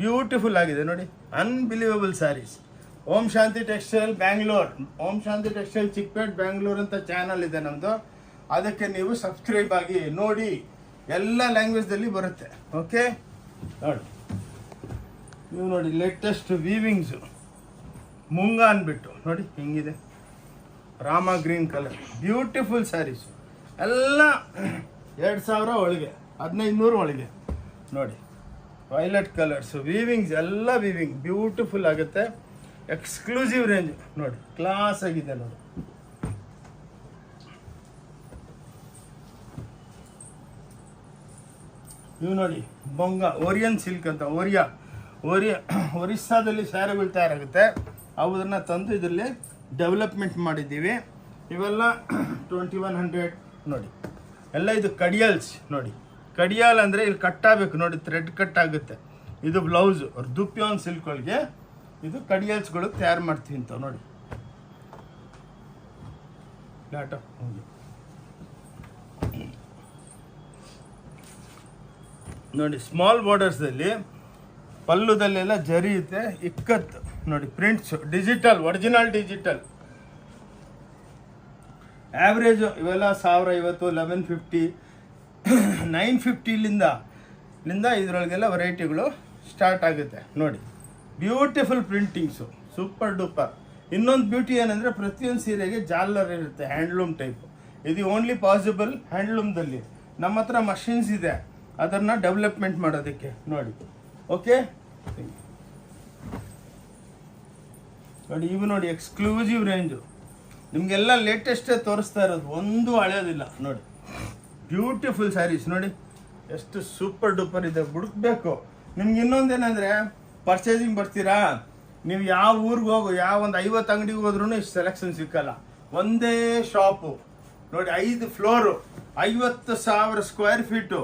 ಬ್ಯೂಟಿಫುಲ್ ಆಗಿದೆ ನೋಡಿ, ಅನ್ಬಿಲೀವಬಲ್ ಸ್ಯಾರೀಸ್. ಓಂ ಶಾಂತಿ ಟೆಕ್ಸ್ಟೈಲ್ ಬ್ಯಾಂಗ್ಳೂರ್, ಓಂ ಶಾಂತಿ ಟೆಕ್ಸ್ಟೈಲ್ ಚಿಕ್ಕಪೇಟ್ ಬ್ಯಾಂಗ್ಳೂರ್ ಅಂತ ಚಾನಲ್ ಇದೆ ನಮ್ಮದು. ಅದಕ್ಕೆ ನೀವು ಸಬ್ಸ್ಕ್ರೈಬ್ ಆಗಿ ನೋಡಿ, ಎಲ್ಲ ಲ್ಯಾಂಗ್ವೇಜ್ದಲ್ಲಿ ಬರುತ್ತೆ. ಓಕೆ ನೋಡಿ, ನೀವು ನೋಡಿ ಲೇಟೆಸ್ಟ್ ವೀವಿಂಗ್ಸು, ಮುಂಗ ಅಂದ್ಬಿಟ್ಟು ನೋಡಿ ಹೆಂಗಿದೆ, ರಾಮ ಗ್ರೀನ್ ಕಲರ್, ಬ್ಯೂಟಿಫುಲ್ ಸ್ಯಾರೀಸು ಎಲ್ಲ 2000 ಒಳಗೆ, 1500 ಒಳಗೆ ನೋಡಿ. ವೈಲೆಟ್ ಕಲರ್ಸು, ವೀವಿಂಗ್ಸ್ ಎಲ್ಲ ವೀವಿಂಗ್ ಬ್ಯೂಟಿಫುಲ್ ಆಗುತ್ತೆ. ಎಕ್ಸ್ಕ್ಲೂಸಿವ್ ರೇಂಜ್ ನೋಡಿ, ಕ್ಲಾಸ್ ಆಗಿದೆ ನೋಡಿ. ನೀವು ನೋಡಿ ಬೊಂಗ, ಓರಿಯನ್ ಸಿಲ್ಕ್ ಅಂತ, ಒರಿಸ್ಸಾದಲ್ಲಿ ಸ್ಯಾರಿಗಳು ತಯಾರಾಗುತ್ತೆ, ಅವುದನ್ನು ತಂದು ಇದರಲ್ಲಿ ಡೆವಲಪ್ಮೆಂಟ್ ಮಾಡಿದ್ದೀವಿ. ಇವೆಲ್ಲ 2100 ನೋಡಿ. ಎಲ್ಲ ಇದು ಕಡಿಯಲ್ಸ್ ನೋಡಿ. ಕಡಿಯಾಲ್ ಅಂದರೆ ಇಲ್ಲಿ ಕಟ್ಟಾಗಬೇಕು ನೋಡಿ, ಥ್ರೆಡ್ ಕಟ್ ಆಗುತ್ತೆ. ಇದು ಬ್ಲೌಸು, ದುಪ್ಯೋನ್ ಸಿಲ್ಕ್ಗಳಿಗೆ ಇದು ಕಡಿಯಲ್ಸ್ಗಳು ತಯಾರು ಮಾಡ್ತೀವಿ ಅಂತ ನೋಡಿ. ನೋಡಿ ಸ್ಮಾಲ್ ಬಾರ್ಡರ್ಸಲ್ಲಿ, ಪಲ್ಲುದಲ್ಲೆಲ್ಲ ಜರಿ ಇದೆ, ಇಕ್ಕತ್ತು ನೋಡಿ, prints digital, original digital. Average ಇವೆಲ್ಲ 1050, 1150, 950ಲಿಂದ ಇದರೊಳಗೆಲ್ಲ ವೆರೈಟಿಗಳು ಸ್ಟಾರ್ಟ್ ಆಗುತ್ತೆ ನೋಡಿ. Beautiful printings, super duper. ಇನ್ನೊಂದು ಬ್ಯೂಟಿ ಏನಂದರೆ ಪ್ರತಿಯೊಂದು ಸೀರೆಗೆ ಜಾಲರ್ ಇರುತ್ತೆ, ಹ್ಯಾಂಡ್ಲೂಮ್ ಟೈಪು. ಇದು ಓನ್ಲಿ ಪಾಸಿಬಲ್ ಹ್ಯಾಂಡ್ಲೂಮ್ದಲ್ಲಿ. ನಮ್ಮ ಹತ್ರ ಮಷಿನ್ಸ್ ಇದೆ ಅದನ್ನು ಡೆವಲಪ್ಮೆಂಟ್ ಮಾಡೋದಕ್ಕೆ ನೋಡಿ. ಓಕೆ ನೋಡಿ, ಇವು ನೋಡಿ ಎಕ್ಸ್ಕ್ಲೂಸಿವ್ ರೇಂಜು, ನಿಮಗೆಲ್ಲ ಲೇಟೆಸ್ಟೇ ತೋರಿಸ್ತಾ ಇರೋದು, ಒಂದು ಹಳೆಯೋದಿಲ್ಲ ನೋಡಿ. ಬ್ಯೂಟಿಫುಲ್ ಸ್ಯಾರೀಸ್ ನೋಡಿ, ಎಷ್ಟು ಸೂಪರ್ ಡೂಪರ್ ಇದೆ, ಹುಡುಕ್ಬೇಕು. ನಿಮ್ಗೆ ಇನ್ನೊಂದೇನೆಂದರೆ, ಪರ್ಚೇಸಿಂಗ್ ಬರ್ತೀರಾ ನೀವು, ಯಾವ ಊರಿಗೆ ಹೋಗು, ಯಾವ ಒಂದು 50 ಅಂಗಡಿಗೆ ಹೋದ್ರೂ ಇಷ್ಟು ಸೆಲೆಕ್ಷನ್ ಸಿಕ್ಕಲ್ಲ. ಒಂದೇ ಶಾಪು ನೋಡಿ, 5 ಫ್ಲೋರು, 50,000 ಸ್ಕ್ವೇರ್ ಫೀಟು,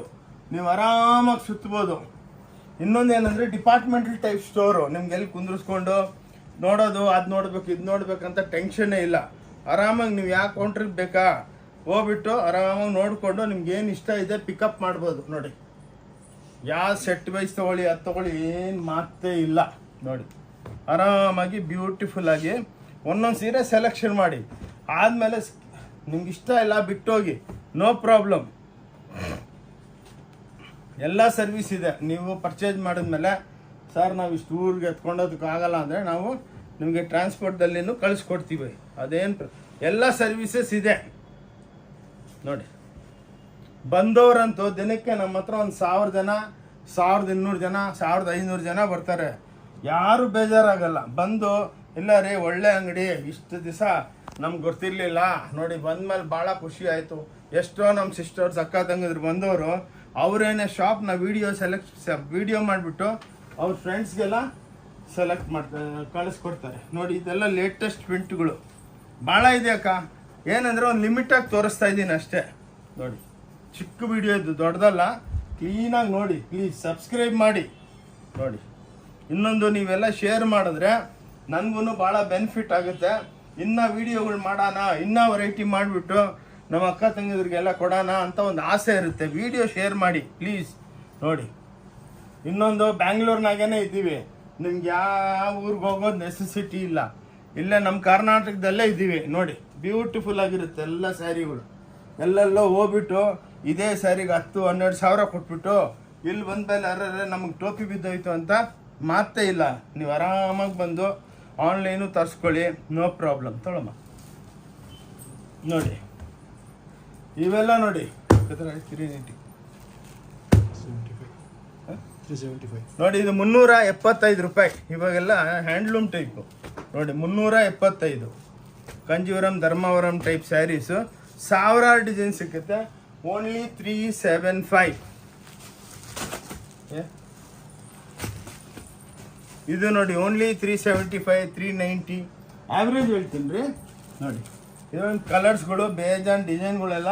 ನೀವು ಆರಾಮಾಗಿ ಸುತ್ತಬೋದು. ಇನ್ನೊಂದೇನೆಂದರೆ ಡಿಪಾರ್ಟ್ಮೆಂಟಲ್ ಟೈಪ್ ಸ್ಟೋರು, ನಿಮ್ಗೆ ಎಲ್ಲಿ ಕುಂದಿರಿಸ್ಕೊಂಡು ನೋಡೋದು, ಅದು ನೋಡ್ಬೇಕು ಇದು ನೋಡ್ಬೇಕಂತ ಟೆನ್ಷನ್ನೇ ಇಲ್ಲ. ಆರಾಮಾಗಿ ನೀವು ಯಾವ ಕೌಂಟ್ರಿಗೆ ಬೇಕಾ ಹೋಗ್ಬಿಟ್ಟು ಆರಾಮಾಗಿ ನೋಡಿಕೊಂಡು ನಿಮ್ಗೆ ಏನು ಇಷ್ಟ ಇದೆ ಪಿಕಪ್ ಮಾಡ್ಬೋದು ನೋಡಿ. ಯಾವ ಸೆಟ್ ವೈಸ್ ತೊಗೊಳ್ಳಿ, ಅದು ತೊಗೊಳ್ಳಿ, ಏನು ಮಾತೇ ಇಲ್ಲ ನೋಡಿ. ಆರಾಮಾಗಿ ಬ್ಯೂಟಿಫುಲ್ಲಾಗಿ ಒಂದೊಂದು ಸೀರೆ ಸೆಲೆಕ್ಷನ್ ಮಾಡಿ ಆದಮೇಲೆ ನಿಮ್ಗೆ ಇಷ್ಟ ಇಲ್ಲ ಬಿಟ್ಟೋಗಿ, ನೋ ಪ್ರಾಬ್ಲಮ್. ಎಲ್ಲ ಸರ್ವಿಸ್ ಇದೆ. ನೀವು ಪರ್ಚೇಸ್ ಮಾಡಿದ್ಮೇಲೆ, ಸರ್ ನಾವು ಇಷ್ಟು ಊರಿಗೆ ಎತ್ಕೊಂಡೋದಕ್ಕಾಗಲ್ಲ ಅಂದರೆ ನಾವು ನಿಮಗೆ ಟ್ರಾನ್ಸ್ಪೋರ್ಟ್ದಲ್ಲಿನೂ ಕಳಿಸ್ಕೊಡ್ತೀವಿ. ಅದೇನು ಎಲ್ಲ ಸರ್ವಿಸಸ್ ಇದೆ ನೋಡಿ. ಬಂದವರಂತೂ ದಿನಕ್ಕೆ ನಮ್ಮ ಹತ್ರ ಒಂದು 1000 ಜನ, 1200 ಜನ, 1500 ಜನ ಬರ್ತಾರೆ. ಯಾರು ಬೇಜಾರಾಗಲ್ಲ. ಬಂದು ಇಲ್ಲ ರೀ ಒಳ್ಳೆ ಅಂಗಡಿ, ಇಷ್ಟು ದಿವಸ ನಮ್ಗೆ ಗೊತ್ತಿರಲಿಲ್ಲ ನೋಡಿ, ಬಂದಮೇಲೆ ಭಾಳ ಖುಷಿ ಆಯಿತು. ಎಷ್ಟೋ ನಮ್ಮ ಸಿಸ್ಟರ್ಸ್ ಅಕ್ಕ ತಂಗಿದ್ರು ಬಂದವರು, ಅವರೇನೇ ಶಾಪ್ನ ವಿಡಿಯೋ ಮಾಡಿಬಿಟ್ಟು ಅವ್ರ ಫ್ರೆಂಡ್ಸ್ಗೆಲ್ಲ ಸೆಲೆಕ್ಟ್ ಕಳಿಸ್ಕೊಡ್ತಾರೆ ನೋಡಿ. ಇದೆಲ್ಲ ಲೇಟೆಸ್ಟ್ ಪ್ರಿಂಟ್ಗಳು ಭಾಳ ಇದೆ ಅಕ್ಕ. ಏನಂದರೆ ಒಂದು ಲಿಮಿಟಾಗಿ ತೋರಿಸ್ತಾ ಇದ್ದೀನಿ ಅಷ್ಟೇ ನೋಡಿ. ಚಿಕ್ಕ ವಿಡಿಯೋ ಇದು, ದೊಡ್ಡದಲ್ಲ. ಕ್ಲೀನಾಗಿ ನೋಡಿ ಪ್ಲೀಸ್, ಸಬ್ಸ್ಕ್ರೈಬ್ ಮಾಡಿ ನೋಡಿ. ಇನ್ನೊಂದು ನೀವೆಲ್ಲ ಶೇರ್ ಮಾಡಿದ್ರೆ ನನಗೂ ಭಾಳ ಬೆನಿಫಿಟ್ ಆಗುತ್ತೆ. ಇನ್ನೂ ವೀಡಿಯೋಗಳು ಮಾಡೋಣ, ಇನ್ನೂ ವೆರೈಟಿ ಮಾಡಿಬಿಟ್ಟು ನಮ್ಮ ಅಕ್ಕ ತಂಗಿದ್ರಿಗೆಲ್ಲ ಕೊಡೋಣ ಅಂತ ಒಂದು ಆಸೆ ಇರುತ್ತೆ. ವಿಡಿಯೋ ಶೇರ್ ಮಾಡಿ ಪ್ಲೀಸ್. ನೋಡಿ, ಇನ್ನೊಂದು ಬ್ಯಾಂಗ್ಳೂರ್ನಾಗೇ ಇದ್ದೀವಿ, ನಿಮ್ಗೆ ಯಾವ ಊರಿಗೆ ಹೋಗೋದು ನೆಸೆಸಿಟಿ ಇಲ್ಲ, ಇಲ್ಲೇ ನಮ್ಮ ಕರ್ನಾಟಕದಲ್ಲೇ ಇದ್ದೀವಿ. ನೋಡಿ, ಬ್ಯೂಟಿಫುಲ್ ಆಗಿರುತ್ತೆ ಎಲ್ಲ ಸ್ಯಾರಿಗಳು. ಎಲ್ಲೆಲ್ಲೋ ಹೋಗ್ಬಿಟ್ಟು ಇದೇ ಸ್ಯಾರಿಗೆ 10-12 ಸಾವಿರ ಕೊಟ್ಬಿಟ್ಟು ಇಲ್ಲಿ ಬಂದಮೇಲೆ ಅರ್ರೆ ನಮಗೆ ಟೋಪಿ ಬಿದ್ದೋಯ್ತು ಅಂತ ಮಾತೇ ಇಲ್ಲ. ನೀವು ಆರಾಮಾಗಿ ಬಂದು ಆನ್ಲೈನು ತರಿಸ್ಕೊಳ್ಳಿ, ನೋ ಪ್ರಾಬ್ಲಮ್. ತೊಗೊಳಮ್ಮ. ನೋಡಿ ಇವೆಲ್ಲ ನೋಡಿ, 375 ನೋಡಿ, ಇದು 375 ರೂಪಾಯಿ. ಇವಾಗೆಲ್ಲ ಹ್ಯಾಂಡ್ಲೂಮ್ ಟೈಪು ನೋಡಿ, 375. ಕಂಜೀವರಂ ಧರ್ಮಾವರಂ ಟೈಪ್ ಸ್ಯಾರೀಸು ಸಾವಿರಾರು ಡಿಸೈನ್ ಸಿಕ್ಕುತ್ತೆ. ಓನ್ಲಿ 375. ಇದು ನೋಡಿ, ಓನ್ಲಿ 375, 390 ಆವ್ರೇಜ್ ಹೇಳ್ತೀನಿ ರೀ. ನೋಡಿ, ಇದೊಂದು ಕಲರ್ಸ್ಗಳು ಬೇಜಾನ್ ಡಿಸೈನ್ಗಳೆಲ್ಲ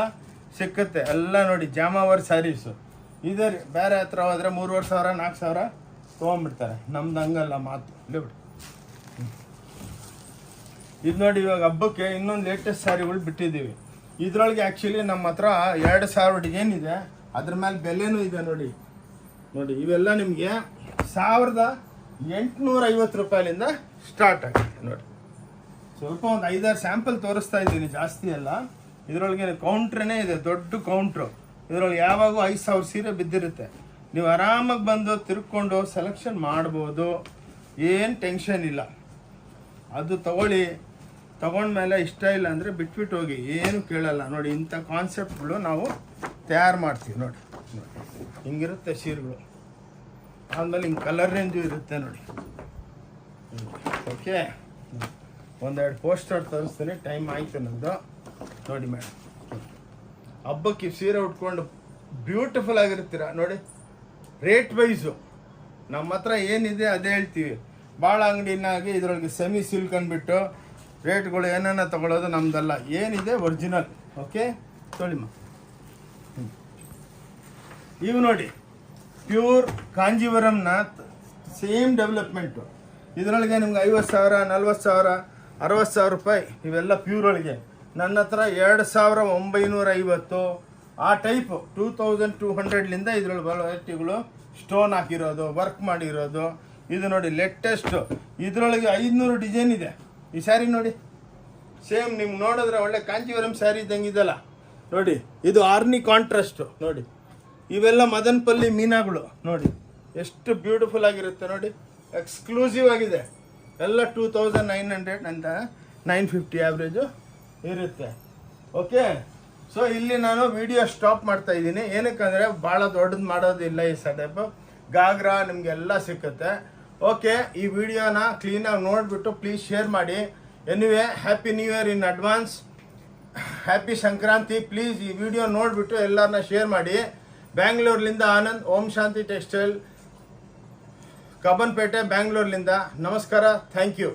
ಸಿಕ್ಕುತ್ತೆ ಎಲ್ಲ. ನೋಡಿ, ಜಾಮಾವರ್ ಸ್ಯಾರೀಸು ಇದೆ ರೀ. ಬೇರೆ ಹತ್ರ ಹೋದರೆ 3,500, 4,000 ತೊಗೊಂಡ್ಬಿಡ್ತಾರೆ. ನಮ್ದು ಹಂಗಲ್ಲ ಮಾತು. ಇಲ್ಲಿ ಬಿಡಿ, ಇದು ನೋಡಿ, ಇವಾಗ ಹಬ್ಬಕ್ಕೆ ಇನ್ನೊಂದು ಲೇಟೆಸ್ಟ್ ಸ್ಯಾರಿಗಳು ಬಿಟ್ಟಿದ್ದೀವಿ. ಇದರೊಳಗೆ ಆ್ಯಕ್ಚುಲಿ ನಮ್ಮ ಹತ್ರ 2,000 ಡಿಸೈನ್ ಇದೆ. ಅದ್ರ ಮೇಲೆ ಬೆಲೆನೂ ಇದೆ. ನೋಡಿ ನೋಡಿ, ಇವೆಲ್ಲ ನಿಮಗೆ 1,850 ರೂಪಾಯಿಲಿಂದ ಸ್ಟಾರ್ಟ್ ಆಗುತ್ತೆ. ನೋಡಿ, ಸ್ವಲ್ಪ ಒಂದು 5-6 ಸ್ಯಾಂಪಲ್ ತೋರಿಸ್ತಾ ಇದ್ದೀನಿ, ಜಾಸ್ತಿ ಅಲ್ಲ. ಇದರೊಳಗೆ ಕೌಂಟ್ರೇ ಇದೆ, ದೊಡ್ಡ ಕೌಂಟ್ರು. ಇದರೊಳಗೆ ಯಾವಾಗೂ 5,000 ಸೀರೆ ಬಿದ್ದಿರುತ್ತೆ. ನೀವು ಆರಾಮಾಗಿ ಬಂದು ತಿರ್ಕೊಂಡು ಸೆಲೆಕ್ಷನ್ ಮಾಡ್ಬೋದು, ಏನು ಟೆನ್ಷನ್ ಇಲ್ಲ. ಅದು ತಗೊಂಡ್ಮೇಲೆ ಇಷ್ಟ ಇಲ್ಲ ಅಂದರೆ ಬಿಟ್ಬಿಟ್ಟು ಹೋಗಿ, ಏನು ಕೇಳಲ್ಲ. ನೋಡಿ, ಇಂಥ ಕಾನ್ಸೆಪ್ಟ್ಗಳು ನಾವು ತಯಾರು ಮಾಡ್ತೀವಿ. ನೋಡಿ ಹಿಂಗಿರುತ್ತೆ ಸೀರೆಗಳು. ಆದಮೇಲೆ ಹಿಂಗೆ ಕಲರ್ ರೇಂಜು ಇರುತ್ತೆ. ನೋಡಿ, ಓಕೆ, ಒಂದೆರಡು ಪೋಸ್ಟರ್ ತರಿಸ್ತೀನಿ, ಟೈಮ್ ಆಯಿತು ನಮ್ಮದು. ನೋಡಿ ಮೇಡಮ್, ಹಬ್ಬಕ್ಕೆ ಸೀರೆ ಉಟ್ಕೊಂಡು ಬ್ಯೂಟಿಫುಲ್ ಆಗಿರ್ತೀರ. ನೋಡಿ, ರೇಟ್ ವೈಸು ನಮ್ಮ ಹತ್ರ ಏನಿದೆ ಅದೇ ಹೇಳ್ತೀವಿ. ಭಾಳ ಅಂಗಡಿನಾಗಿ ಇದರೊಳಗೆ ಸೆಮಿ ಸಿಲ್ಕ್ ಅಂದ್ಬಿಟ್ಟು ರೇಟ್ಗಳು ಏನನ್ನ ತಗೊಳ್ಳೋದು ನಮ್ದಲ್ಲ. ಏನಿದೆ ಒರಿಜಿನಲ್. ಓಕೆ, ತೊಳಿಮ್ಮ. ಇವು ನೋಡಿ, ಪ್ಯೂರ್ ಕಾಂಜೀವರಂನ ಸೇಮ್ ಡೆವಲಪ್ಮೆಂಟು. ಇದರೊಳಗೆ ನಿಮ್ಗೆ 50,000, 40,000, 60,000 ರೂಪಾಯಿ ಇವೆಲ್ಲ ಪ್ಯೂರ್ ಒಳಗೆ. ನನ್ನ ಹತ್ರ 2,950 ಆ ಟೈಪು 2,200ಲಿಂದ ಇದ್ರೊಳಗೆ ವೆರೈಟಿಗಳು ಸ್ಟೋನ್ ಹಾಕಿರೋದು, ವರ್ಕ್ ಮಾಡಿರೋದು. ಇದು ನೋಡಿ ಲೇಟೆಸ್ಟು. ಇದರೊಳಗೆ 500 ಡಿಸೈನ್ ಇದೆ. ಈ ಸ್ಯಾರಿ ನೋಡಿ, ಸೇಮ್ ನಿಮ್ಗೆ ನೋಡಿದ್ರೆ ಒಳ್ಳೆ ಕಾಂಜೀವರಂ ಸ್ಯಾರಿ ಇದ್ದಂಗಿದೆಲ್ಲ. ನೋಡಿ, ಇದು ಆರ್ನಿ ಕಾಂಟ್ರಾಸ್ಟು. ನೋಡಿ, ಇವೆಲ್ಲ ಮದನ್ಪಲ್ಲಿ ಮೀನಾಗಳು. ನೋಡಿ ಎಷ್ಟು ಬ್ಯೂಟಿಫುಲ್ ಆಗಿರುತ್ತೆ. ನೋಡಿ, ಎಕ್ಸ್ಕ್ಲೂಸಿವ್ ಆಗಿದೆ. ಎಲ್ಲ 2,900 ಅಂತ 950 ಆ್ಯಾವ್ರೇಜು ಇರುತ್ತೆ. ಓಕೆ, ಸೊ ಇಲ್ಲಿ ನಾನು ವಿಡಿಯೋ ಸ್ಟಾಪ್ ಮಾಡ್ತಾ ಇದ್ದೀನಿ. ಏನಕ್ಕಂದರೆ ಭಾಳ ದೊಡ್ಡದು ಮಾಡೋದಿಲ್ಲ. ಈ ಸಟೈಪು ಗಾಗ್ರಾ ನಿಮಗೆಲ್ಲ ಸಿಕ್ಕುತ್ತೆ. ಓಕೆ, ಈ ವಿಡಿಯೋನ ಕ್ಲೀನಾಗಿ ನೋಡಿಬಿಟ್ಟು ಪ್ಲೀಸ್ ಶೇರ್ ಮಾಡಿ. Anyway, happy new year in advance, happy Sankranti. Please ಈ ವಿಡಿಯೋ ನೋಡಿಬಿಟ್ಟು ಎಲ್ಲರನ್ನ ಶೇರ್ ಮಾಡಿ. ಬ್ಯಾಂಗ್ಳೂರ್ಲಿಂದ ಆನಂದ್, ಓಂ ಶಾಂತಿ ಟೆಕ್ಸ್ಟೈಲ್, ಕಬ್ಬನ್ಪೇಟೆ, ಬ್ಯಾಂಗ್ಳೂರ್ಲಿಂದ. ನಮಸ್ಕಾರ, ಥ್ಯಾಂಕ್ ಯು.